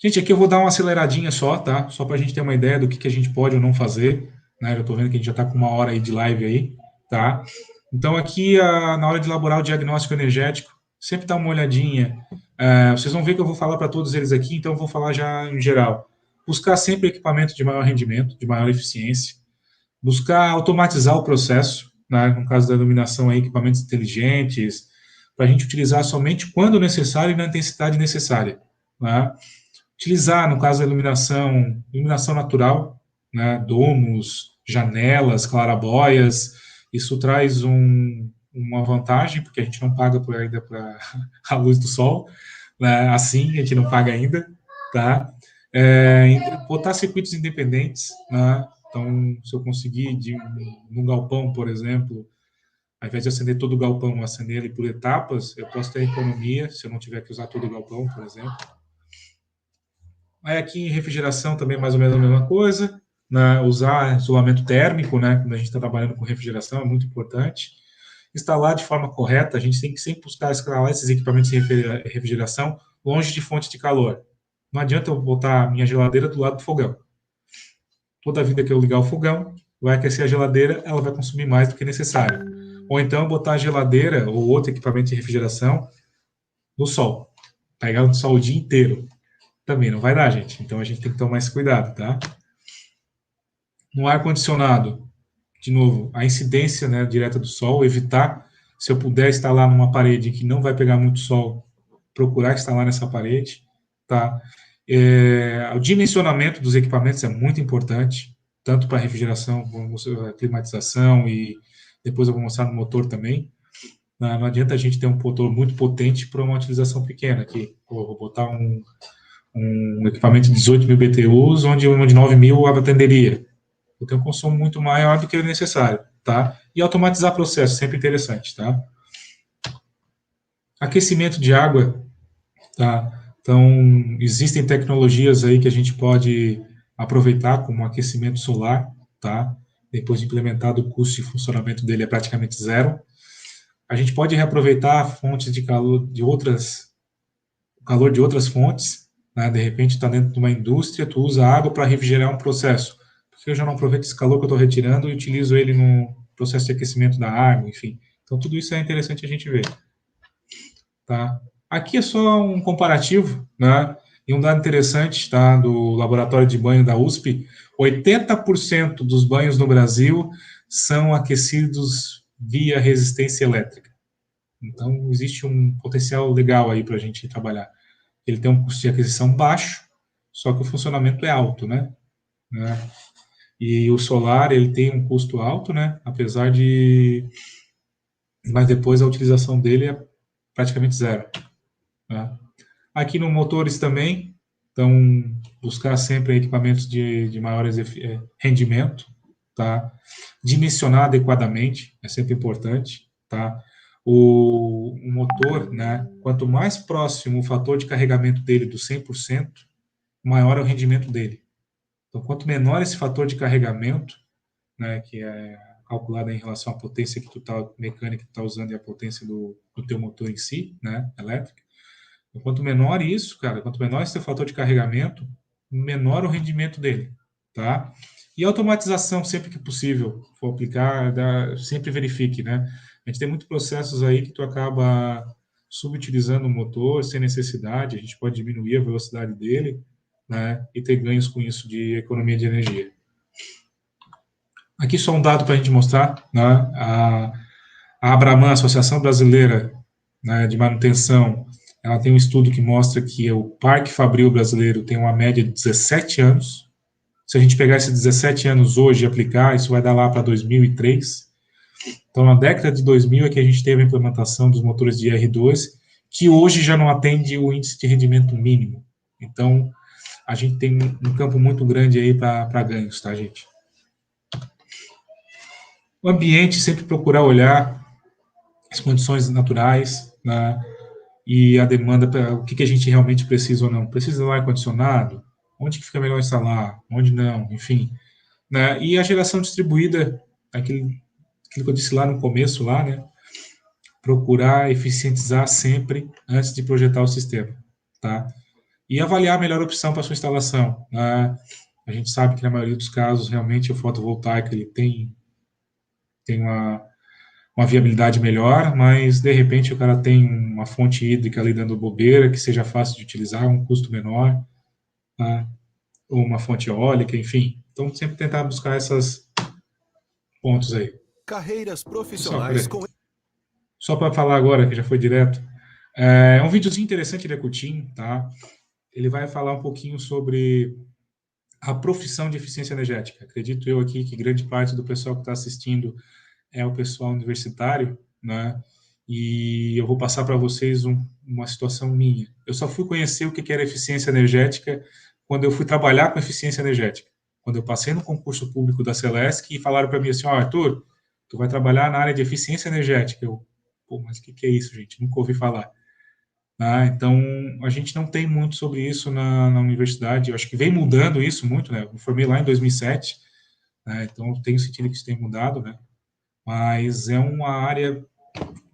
Gente, aqui eu vou dar uma aceleradinha só, tá? Só para a gente ter uma ideia do que a gente pode ou não fazer, né? Eu estou vendo que a gente já está com 1 hora aí de live aí, tá? Então, aqui, na hora de elaborar o diagnóstico energético, sempre dá uma olhadinha. Vocês vão ver que eu vou falar para todos eles aqui, então eu vou falar já em geral. Buscar sempre equipamento de maior rendimento, de maior eficiência. Buscar automatizar o processo, né? No caso da iluminação, aí, equipamentos inteligentes, para a gente utilizar somente quando necessário e na intensidade necessária, né? Utilizar, no caso da iluminação natural, né? Domos, janelas, clarabóias. Isso traz uma vantagem, porque a gente não paga ainda para a luz do sol, né? Assim, a gente não paga ainda, tá? Botar circuitos independentes, né? Então, se eu conseguir, num galpão, por exemplo, ao invés de acender todo o galpão, acender ele por etapas, eu posso ter economia, se eu não tiver que usar todo o galpão, por exemplo. Aí aqui em refrigeração também mais ou menos a mesma coisa, né? Usar isolamento térmico, né? Quando a gente está trabalhando com refrigeração, é muito importante. Instalar de forma correta, a gente tem que sempre buscar escalar esses equipamentos de refrigeração longe de fonte de calor. Não adianta eu botar a minha geladeira do lado do fogão. Toda vida que eu ligar o fogão, vai aquecer a geladeira, ela vai consumir mais do que necessário. Ou então botar a geladeira ou outro equipamento de refrigeração no sol. Pegar o sol o dia inteiro. Também não vai dar, gente. Então a gente tem que tomar esse cuidado, tá? No ar-condicionado, de novo, a incidência, né, direta do sol, evitar, se eu puder instalar numa parede que não vai pegar muito sol, procurar instalar nessa parede, tá? O dimensionamento dos equipamentos é muito importante, tanto para refrigeração como climatização, e depois eu vou mostrar no motor também. Não adianta a gente ter um motor muito potente para uma utilização pequena, que vou botar um equipamento de 18.000 BTUs, onde uma de 9.000 atenderia. Eu tenho um consumo muito maior do que o necessário, tá? E automatizar processo, sempre interessante, tá? Aquecimento de água, tá? Então, existem tecnologias aí que a gente pode aproveitar, como o aquecimento solar, tá? Depois de implementado, o custo de funcionamento dele é praticamente zero. A gente pode reaproveitar fontes de calor de outras fontes, né? De repente está dentro de uma indústria, tu usa água para refrigerar um processo. Porque eu já não aproveito esse calor que eu estou retirando e utilizo ele no processo de aquecimento da água, enfim. Então, tudo isso é interessante a gente ver. Tá? Aqui é só um comparativo, né? E um dado interessante, tá? Do laboratório de banho da USP, 80% dos banhos no Brasil são aquecidos via resistência elétrica. Então, existe um potencial legal aí para a gente trabalhar. Ele tem um custo de aquisição baixo, só que o funcionamento é alto, né? E o solar, ele tem um custo alto, né? Apesar de... Mas depois a utilização dele é praticamente zero. Né? Aqui no motores também, então, buscar sempre equipamentos de maior rendimento, tá? Dimensionar adequadamente, é sempre importante, tá? O motor, né? Quanto mais próximo o fator de carregamento dele do 100%, maior é o rendimento dele. Então, quanto menor esse fator de carregamento, né, que é calculado em relação à potência que tu tá, mecânica que tu tá usando e a potência do teu motor em si, né, elétrica. Então, quanto menor isso, cara, quanto menor esse teu fator de carregamento, menor o rendimento dele, tá? E automatização, sempre que possível, for aplicar, sempre verifique, né? A gente tem muitos processos aí que tu acaba subutilizando o motor sem necessidade, a gente pode diminuir a velocidade dele, né, e ter ganhos com isso de economia de energia. Aqui só um dado para a gente mostrar, né, a Abraman, Associação Brasileira, né, de Manutenção, ela tem um estudo que mostra que o parque fabril brasileiro tem uma média de 17 anos. Se a gente pegar esses 17 anos hoje e aplicar, isso vai dar lá para 2003. Então, na década de 2000 é que a gente teve a implementação dos motores de R2, que hoje já não atende o índice de rendimento mínimo. Então, a gente tem um campo muito grande aí para ganhos, tá, gente? O ambiente, sempre procurar olhar as condições naturais, né, e a demanda, o que a gente realmente precisa ou não. Precisa do ar-condicionado? Onde que fica melhor instalar? Onde não? Enfim. Né? E a geração distribuída, aquilo que eu disse lá no começo, lá, né? Procurar eficientizar sempre antes de projetar o sistema. Tá? E avaliar a melhor opção para a sua instalação. Né? A gente sabe que na maioria dos casos, realmente, o fotovoltaico ele tem uma viabilidade melhor, mas de repente o cara tem uma fonte hídrica ali dando bobeira, que seja fácil de utilizar, um custo menor, tá? Ou uma fonte eólica, enfim. Então, sempre tentar buscar esses pontos aí. Carreiras profissionais com... Só para falar agora, que já foi direto, é um videozinho interessante da Coutinho, tá? Ele vai falar um pouquinho sobre a profissão de eficiência energética. Acredito eu aqui que grande parte do pessoal que está assistindo é o pessoal universitário, né? E eu vou passar para vocês uma situação minha. Eu só fui conhecer o que era eficiência energética quando eu fui trabalhar com eficiência energética. Quando eu passei no concurso público da Celesc e falaram para mim assim, Arthur, tu vai trabalhar na área de eficiência energética. Eu, pô, mas o que é isso, gente? Nunca ouvi falar. Então, a gente não tem muito sobre isso na universidade. Eu acho que vem mudando isso muito, né? Eu me formei lá em 2007, né? Então, tenho sentido que isso tem mudado, né? Mas é uma área,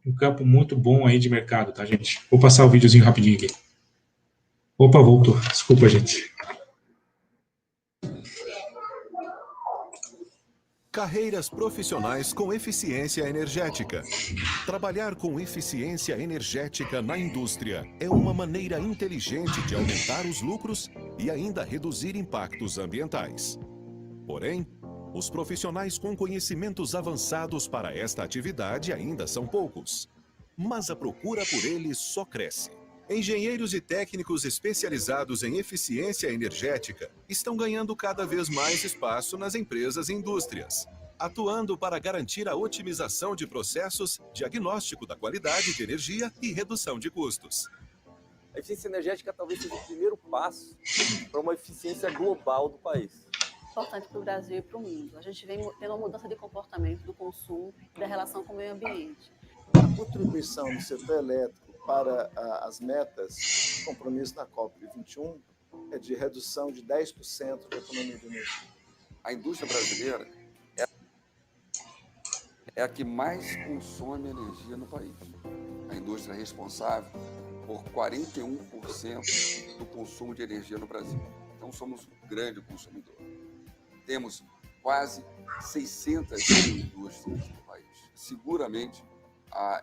um campo muito bom aí de mercado, tá, gente? Vou passar o videozinho rapidinho aqui. Opa, voltou. Desculpa, gente. Carreiras profissionais com eficiência energética. Trabalhar com eficiência energética na indústria é uma maneira inteligente de aumentar os lucros e ainda reduzir impactos ambientais. Porém, os profissionais com conhecimentos avançados para esta atividade ainda são poucos. Mas a procura por eles só cresce. Engenheiros e técnicos especializados em eficiência energética estão ganhando cada vez mais espaço nas empresas e indústrias, atuando para garantir a otimização de processos, diagnóstico da qualidade de energia e redução de custos. A eficiência energética talvez seja o primeiro passo para uma eficiência global do país. Importante para o Brasil e para o mundo. A gente vem tendo uma mudança de comportamento do consumo e da relação com o meio ambiente. A contribuição do setor elétrico para as metas de compromisso da COP21 é de redução de 10% da economia de energia. A indústria brasileira é a que mais consome energia no país. A indústria é responsável por 41% do consumo de energia no Brasil. Então, somos um grande consumidor. Temos quase 600 mil indústrias no país. Seguramente,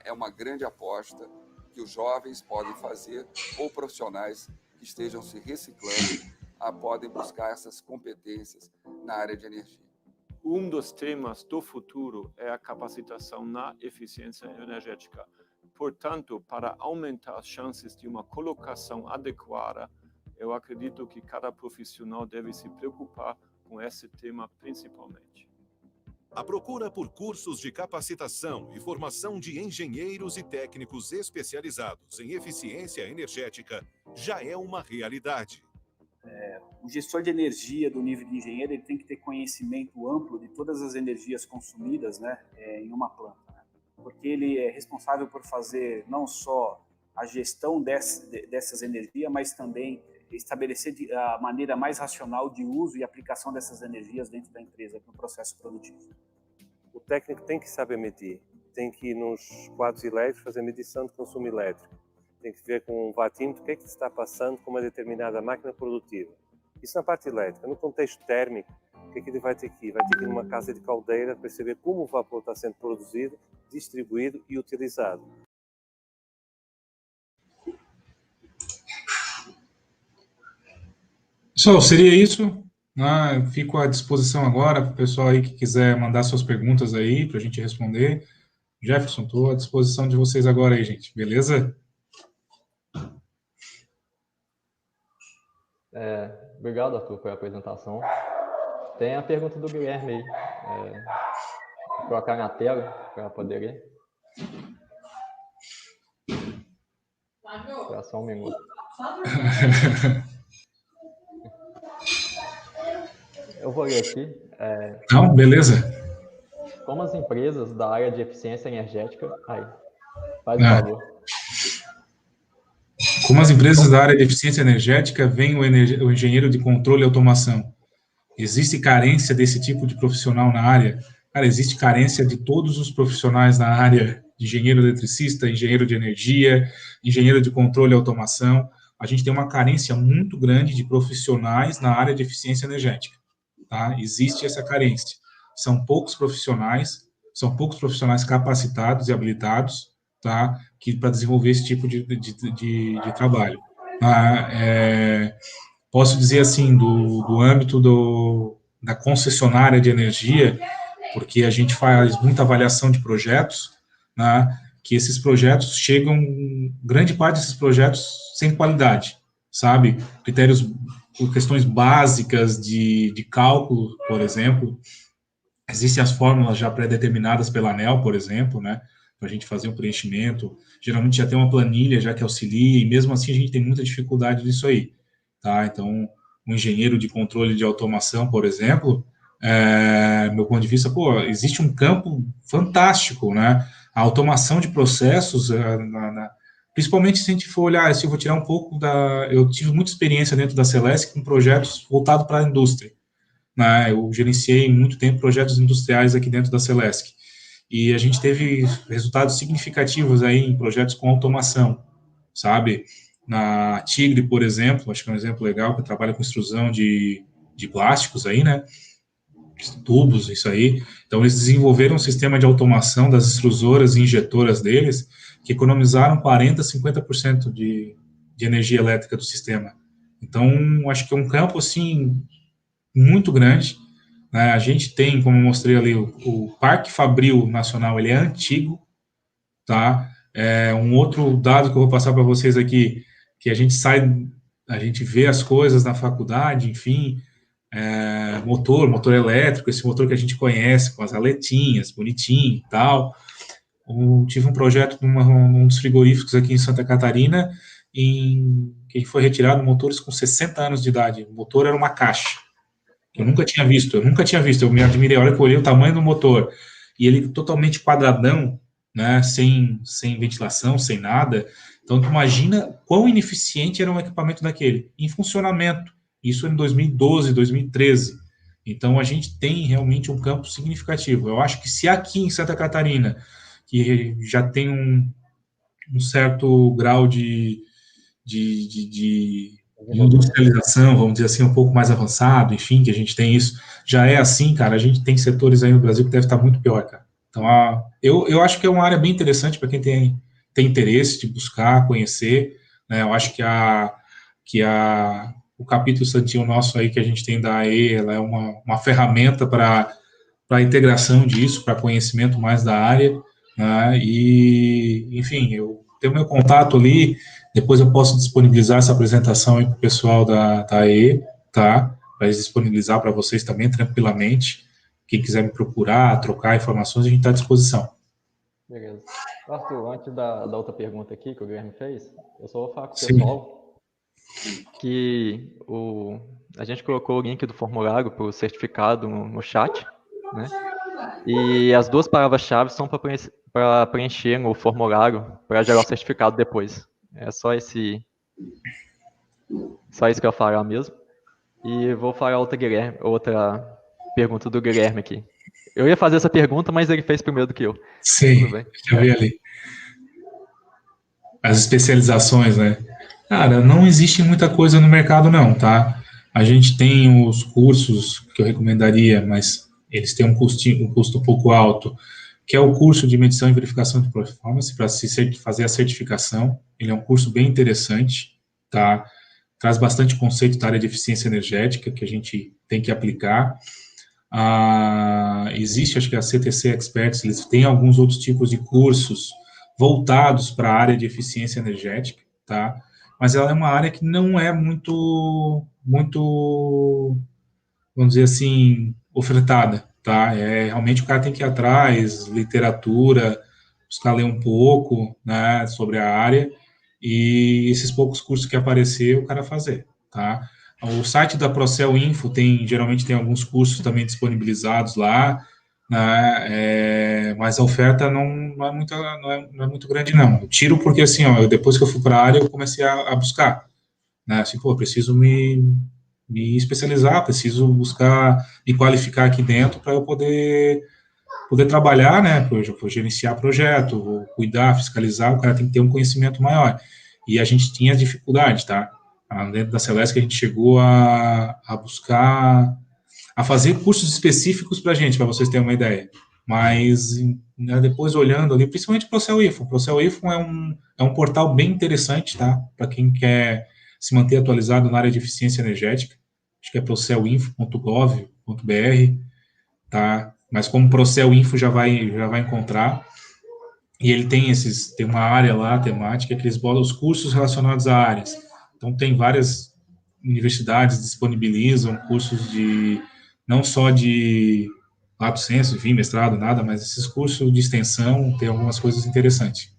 é uma grande aposta que os jovens podem fazer ou profissionais que estejam se reciclando podem buscar essas competências na área de energia. Um dos temas do futuro é a capacitação na eficiência energética. Portanto, para aumentar as chances de uma colocação adequada, eu acredito que cada profissional deve se preocupar com esse tema principalmente. A procura por cursos de capacitação e formação de engenheiros e técnicos especializados em eficiência energética já é uma realidade. O gestor de energia do nível de engenheiro ele tem que ter conhecimento amplo de todas as energias consumidas, né, em uma planta, né? Porque ele é responsável por fazer não só a gestão dessas energias, mas também estabelecer a maneira mais racional de uso e aplicação dessas energias dentro da empresa no processo produtivo. O técnico tem que saber medir, tem que ir nos quadros elétricos fazer medição de consumo elétrico, tem que ver com um watímetro o que é que está passando com uma determinada máquina produtiva. Isso na parte elétrica. No contexto térmico, o que é que ele vai ter que ir? Vai ter que ir numa casa de caldeira para saber como o vapor está sendo produzido, distribuído e utilizado. Pessoal, seria isso. Fico à disposição agora para o pessoal aí que quiser mandar suas perguntas aí para a gente responder. Jefferson, estou à disposição de vocês agora aí, gente. Beleza? Obrigado, Arthur, pela apresentação. Tem a pergunta do Guilherme aí. Vou colocar na tela para poder ler. Espera só um minuto. Eu vou ler aqui. Não, beleza. Como as empresas da área de eficiência energética... faz o favor. Como as empresas da área de eficiência energética veem o engenheiro de controle e automação? Existe carência desse tipo de profissional na área? Cara, existe carência de todos os profissionais na área de engenheiro eletricista, engenheiro de energia, engenheiro de controle e automação. A gente tem uma carência muito grande de profissionais na área de eficiência energética. Tá? Existe essa carência. São poucos profissionais capacitados e habilitados, tá? Para desenvolver esse tipo de trabalho. Posso dizer assim, do âmbito da concessionária de energia, porque a gente faz muita avaliação de projetos, né, que esses projetos chegam, grande parte desses projetos, sem qualidade, sabe? Questões básicas de cálculo, por exemplo. Existem as fórmulas já pré-determinadas pela ANEEL, por exemplo, né, para a gente fazer um preenchimento. Geralmente já tem uma planilha já que auxilia, e mesmo assim a gente tem muita dificuldade nisso aí. Tá? Então, um engenheiro de controle de automação, por exemplo, meu ponto de vista, existe um campo fantástico, né? A automação de processos, principalmente se a gente for olhar, se eu vou tirar um pouco eu tive muita experiência dentro da Celesc com projetos voltados para a indústria, né? Eu gerenciei muito tempo projetos industriais aqui dentro da Celesc, e a gente teve resultados significativos aí em projetos com automação, sabe? Na Tigre, por exemplo, acho que é um exemplo legal, que trabalha com extrusão de plásticos aí, né? Tubos, isso aí. Então, eles desenvolveram um sistema de automação das extrusoras e injetoras deles, que economizaram 40%, 50% de energia elétrica do sistema. Então, acho que é um campo, assim, muito grande. Né? A gente tem, como eu mostrei ali, o Parque Fabril Nacional, ele é antigo, tá? Um outro dado que eu vou passar para vocês aqui, que a gente vê as coisas na faculdade, enfim, motor elétrico, esse motor que a gente conhece, com as aletinhas, bonitinho e tal. Tive um projeto num dos frigoríficos aqui em Santa Catarina, que foi retirado motores com 60 anos de idade. O motor era uma caixa. Eu nunca tinha visto, eu me admirei a hora que eu olhei o tamanho do motor, e ele totalmente quadradão, né, sem ventilação, sem nada. Então, tu imagina quão ineficiente era um equipamento daquele, em funcionamento. Isso em 2012, 2013. Então, a gente tem realmente um campo significativo. Eu acho que se aqui em Santa Catarina, que já tem um certo grau de industrialização, vamos dizer assim, um pouco mais avançado, enfim, que a gente tem isso, já é assim, cara, a gente tem setores aí no Brasil que deve estar muito pior, cara. Então, eu acho que é uma área bem interessante para quem tem interesse de buscar, conhecer, né? Eu acho que o capítulo estudantil nosso aí que a gente tem da AE, ela é uma ferramenta para a integração disso, para conhecimento mais da área, né? E, enfim, eu tenho meu contato ali, depois eu posso disponibilizar essa apresentação aí para o pessoal da AE, tá? Para disponibilizar para vocês também, tranquilamente. Quem quiser me procurar, trocar informações, a gente está à disposição. Beleza. Arthur, antes da outra pergunta aqui que o Guilherme fez, eu só vou falar com o pessoal que a gente colocou o link do formulário para o certificado no chat, né? E as 2 palavras-chave são para preencher no formulário para gerar o certificado depois. É só isso que eu vou falar mesmo. E vou falar outra pergunta do Guilherme aqui. Eu ia fazer essa pergunta, mas ele fez primeiro do que eu. Sim, já vi ali. As especializações, né? Cara, não existe muita coisa no mercado não, tá? A gente tem os cursos que eu recomendaria, mas eles têm um custo um pouco alto, que é o curso de medição e verificação de performance, para fazer a certificação. Ele é um curso bem interessante, tá? traz bastante conceito da área de eficiência energética que a gente tem que aplicar. Existe, acho que a CTC Experts, eles têm alguns outros tipos de cursos voltados para a área de eficiência energética, tá? Mas ela é uma área que não é muito, vamos dizer assim, ofertada, tá? Realmente o cara tem que ir atrás, literatura, buscar ler um pouco, né, sobre a área, e esses poucos cursos que aparecer, o cara fazer, tá? O site da Procel Info geralmente tem alguns cursos também disponibilizados lá, né, mas a oferta não é muito grande, não. Eu tiro porque, assim, depois que eu fui para a área, eu comecei a buscar, né, assim, pô, preciso me especializar, preciso buscar me qualificar aqui dentro para eu poder trabalhar, né, eu já vou gerenciar projeto, vou cuidar, fiscalizar, o cara tem que ter um conhecimento maior. E a gente tinha dificuldade, tá? Dentro da Celesc, a gente chegou a buscar, a fazer cursos específicos para a gente, para vocês terem uma ideia. Mas, né, depois olhando ali, principalmente o Procel Info. O Procel Info é um portal bem interessante, tá? Para quem quer se manter atualizado na área de eficiência energética. Acho que é procelinfo.gov.br, tá? Mas como Procel Info já vai encontrar. E ele tem uma área lá, temática, que eles botam os cursos relacionados a áreas. Então, tem várias universidades disponibilizam cursos não só de lato sensu, enfim, mestrado, nada, mas esses cursos de extensão tem algumas coisas interessantes.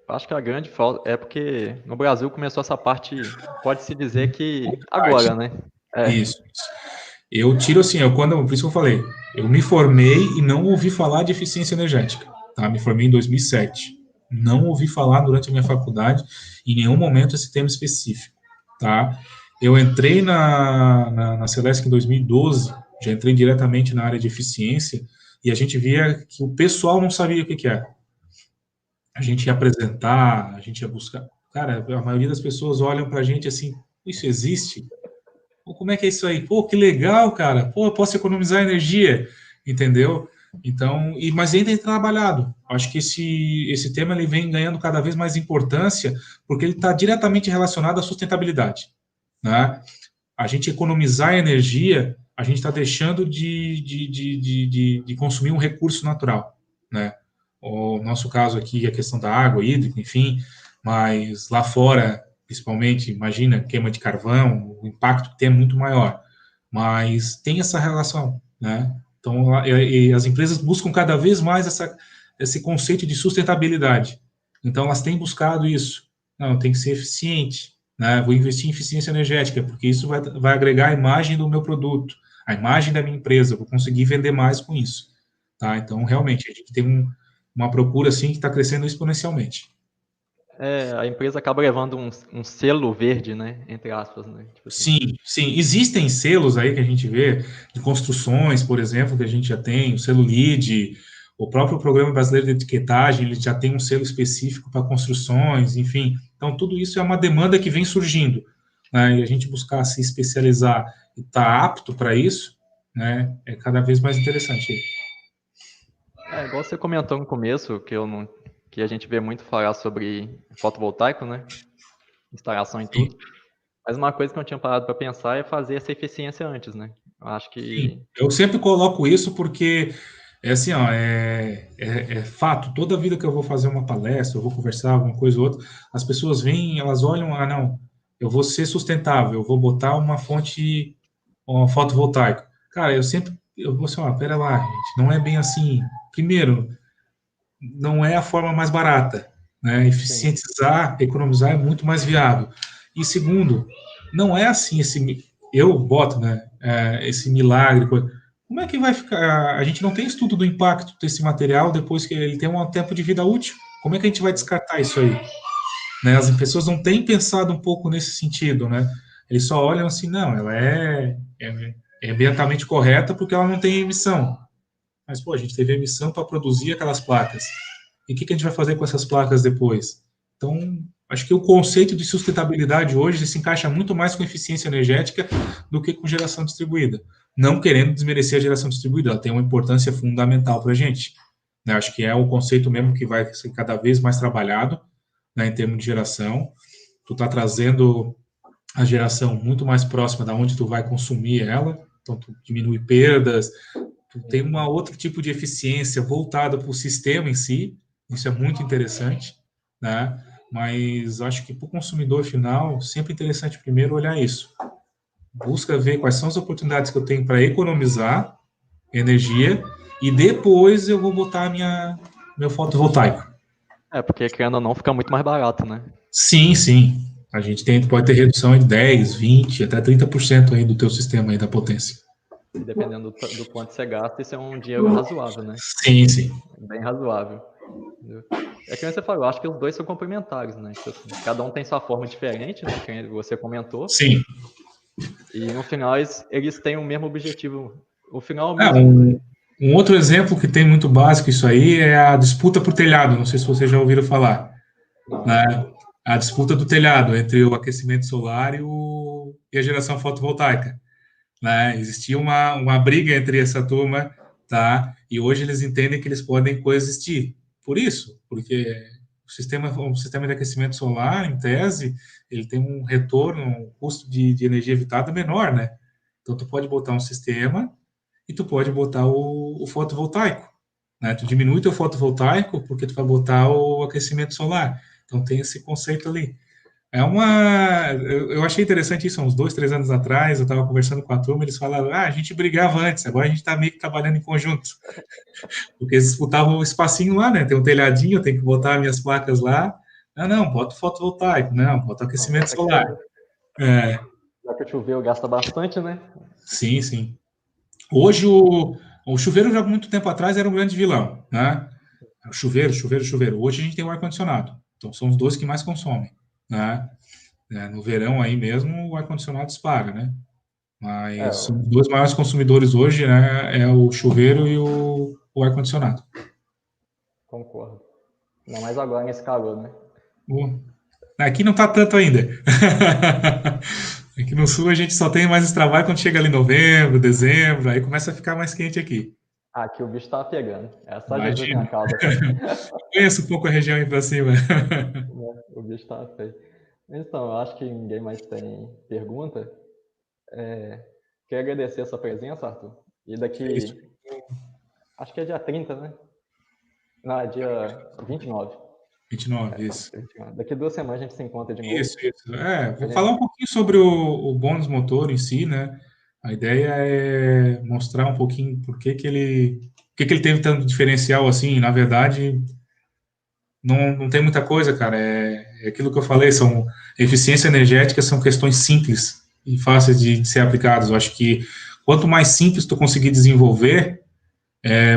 Acho que a grande falta é porque no Brasil começou essa parte, pode-se dizer que agora, né? Isso. Eu tiro assim, por isso que eu falei, eu me formei e não ouvi falar de eficiência energética, tá? Me formei em 2007. Não ouvi falar durante a minha faculdade, em nenhum momento, esse tema específico, tá? Eu entrei na Celesc em 2012, já entrei diretamente na área de eficiência, e a gente via que o pessoal não sabia o que era. A gente ia apresentar, a gente ia buscar. Cara, a maioria das pessoas olham pra gente assim, isso existe? Pô, como é que é isso aí? Pô, que legal, cara. Pô, eu posso economizar energia, entendeu? Então, mas ainda é trabalhado. Acho que esse tema ele vem ganhando cada vez mais importância, porque ele está diretamente relacionado à sustentabilidade, né? A gente economizar energia, a gente está deixando de consumir um recurso natural, né? O nosso caso aqui é a questão da água, hídrica, enfim, mas lá fora, principalmente, imagina, queima de carvão, o impacto que tem é muito maior. Mas tem essa relação, né? Então, as empresas buscam cada vez mais esse conceito de sustentabilidade. Então, elas têm buscado isso. Não, tem que ser eficiente, né? Vou investir em eficiência energética, porque isso vai agregar a imagem do meu produto, a imagem da minha empresa, vou conseguir vender mais com isso, tá? Então, realmente, a gente tem uma procura, assim, que está crescendo exponencialmente. A empresa acaba levando um selo verde, né? Entre aspas, né? Tipo assim. Sim. Existem selos aí que a gente vê, de construções, por exemplo, que a gente já tem, o selo LEED, o próprio Programa Brasileiro de Etiquetagem, ele já tem um selo específico para construções, enfim. Então, tudo isso é uma demanda que vem surgindo, né? E a gente buscar se especializar e estar apto para isso, né? É cada vez mais interessante. Igual você comentou no começo, que a gente vê muito falar sobre fotovoltaico, né? Instalação em tudo. Mas uma coisa que eu tinha parado para pensar é fazer essa eficiência antes, né? Eu acho que... Sim. Eu sempre coloco isso porque é assim, é fato. Toda vida que eu vou fazer uma palestra, eu vou conversar alguma coisa ou outra, as pessoas vêm, elas olham, não, eu vou ser sustentável, eu vou botar uma fotovoltaica. Cara, eu vou assim, pera lá, gente, não é bem assim. Primeiro, não é a forma mais barata, né? Eficientizar, economizar é muito mais viável. E segundo, não é assim eu boto, né? Esse milagre. Como é que vai ficar? A gente não tem estudo do impacto desse material depois que ele tem um tempo de vida útil. Como é que a gente vai descartar isso aí? Né? As pessoas não têm pensado um pouco nesse sentido, né? Eles só olham assim, não, ela é ambientalmente correta porque ela não tem emissão. Mas, pô, a gente teve emissão para produzir aquelas placas. E o que a gente vai fazer com essas placas depois? Então, acho que o conceito de sustentabilidade hoje se encaixa muito mais com eficiência energética do que com geração distribuída. Não querendo desmerecer a geração distribuída, ela tem uma importância fundamental para a gente. Né? Acho que é o conceito mesmo que vai ser cada vez mais trabalhado, né, em termos de geração. Tu está trazendo a geração muito mais próxima da onde tu vai consumir ela, então tu diminui perdas, tu tem um outro tipo de eficiência voltada para o sistema em si, isso é muito interessante, né? Mas acho que para o consumidor final, sempre interessante primeiro olhar isso. Busca ver quais são as oportunidades que eu tenho para economizar energia e depois eu vou botar meu fotovoltaico. Porque criando ou não fica muito mais barato, né? Sim, sim. A gente pode ter redução de 10, 20, até 30% aí do teu sistema aí da potência. E dependendo do quanto você gasta, isso é um dinheiro razoável, né? Sim, sim. Bem razoável. Entendeu? É que você falou, eu acho que os dois são complementares, né? Tipo assim, cada um tem sua forma diferente, né? Que você comentou. Sim. E no final eles têm o mesmo objetivo. O final é o mesmo. Um outro exemplo que tem muito básico isso aí é a disputa por telhado. Não sei se vocês já ouviram falar. Né? A disputa do telhado entre o aquecimento solar e a geração fotovoltaica. Né? Existia uma briga entre essa turma, tá? E hoje eles entendem que eles podem coexistir. Por isso, porque o sistema de aquecimento solar, em tese, ele tem um retorno, um custo de energia evitada menor, né? Então, tu pode botar um sistema e tu pode botar o fotovoltaico, né? Tu diminui teu fotovoltaico porque tu vai botar o aquecimento solar. Então, tem esse conceito ali. Eu achei interessante isso, há uns 2, 3 anos atrás, eu estava conversando com a turma, eles falaram, a gente brigava antes, agora a gente está meio que trabalhando em conjunto. Porque eles disputavam o espacinho lá, né? Tem um telhadinho, eu tenho que botar minhas placas lá. Não, bota o fotovoltaico, não, bota o aquecimento solar. Já que o chuveiro gasta bastante, né? Sim, sim. Hoje o chuveiro, já há muito tempo atrás, era um grande vilão, né? Chuveiro. Hoje a gente tem o ar-condicionado. Então, são os dois que mais consomem, né? No verão aí mesmo, o ar-condicionado dispara, né? Mas os dois maiores consumidores hoje, né, é o chuveiro e o ar-condicionado. Concordo. Ainda mais agora nesse calor, né? Aqui não tá tanto ainda. Aqui no sul a gente só tem mais esse trabalho quando chega ali novembro, dezembro, aí começa a ficar mais quente aqui. Aqui o bicho tá pegando. É só Jesus na causa. Conheço um pouco a região aí pra cima. O bicho tá feio. Então, eu acho que ninguém mais tem pergunta. Quero agradecer a sua presença, Arthur. E daqui... Acho que é dia 30, né? Não, é dia 29. 29, isso. Daqui 2 semanas a gente se encontra de novo. Isso. Vou falar um pouquinho sobre o bônus motor em si, né? A ideia é mostrar um pouquinho por que ele teve tanto diferencial assim. Na verdade, não tem muita coisa, cara. É aquilo que eu falei, eficiência energética são questões simples e fáceis de ser aplicadas. Eu acho que quanto mais simples tu conseguir desenvolver,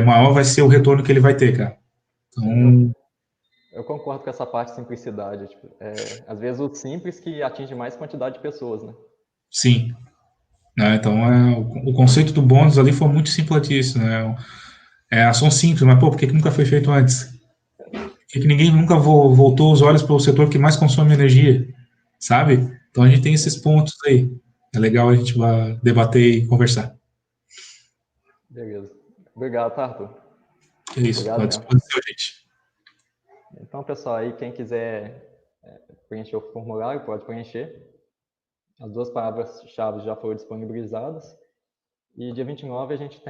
maior vai ser o retorno que ele vai ter, cara. Então... Eu concordo com essa parte de simplicidade. Tipo, às vezes o simples que atinge mais quantidade de pessoas, né? Sim. Então, o conceito do bônus ali foi muito simples disso, né? Ação simples, mas, por que nunca foi feito antes? Por que ninguém nunca voltou os olhos para o setor que mais consome energia, sabe? Então, a gente tem esses pontos aí. É legal a gente debater e conversar. Beleza. Obrigado, tá, Arthur? É isso, estou à disposição, gente. Então, pessoal, aí quem quiser preencher o formulário, pode preencher. As 2 palavras-chave já foram disponibilizadas. E dia 29 a gente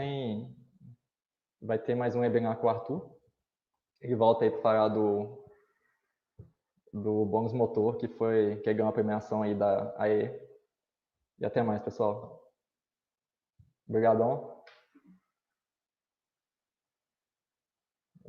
vai ter mais um webinar com o Arthur. Ele volta aí para falar do bônus motor, que ganhou a premiação aí da AE. E até mais, pessoal. Obrigadão.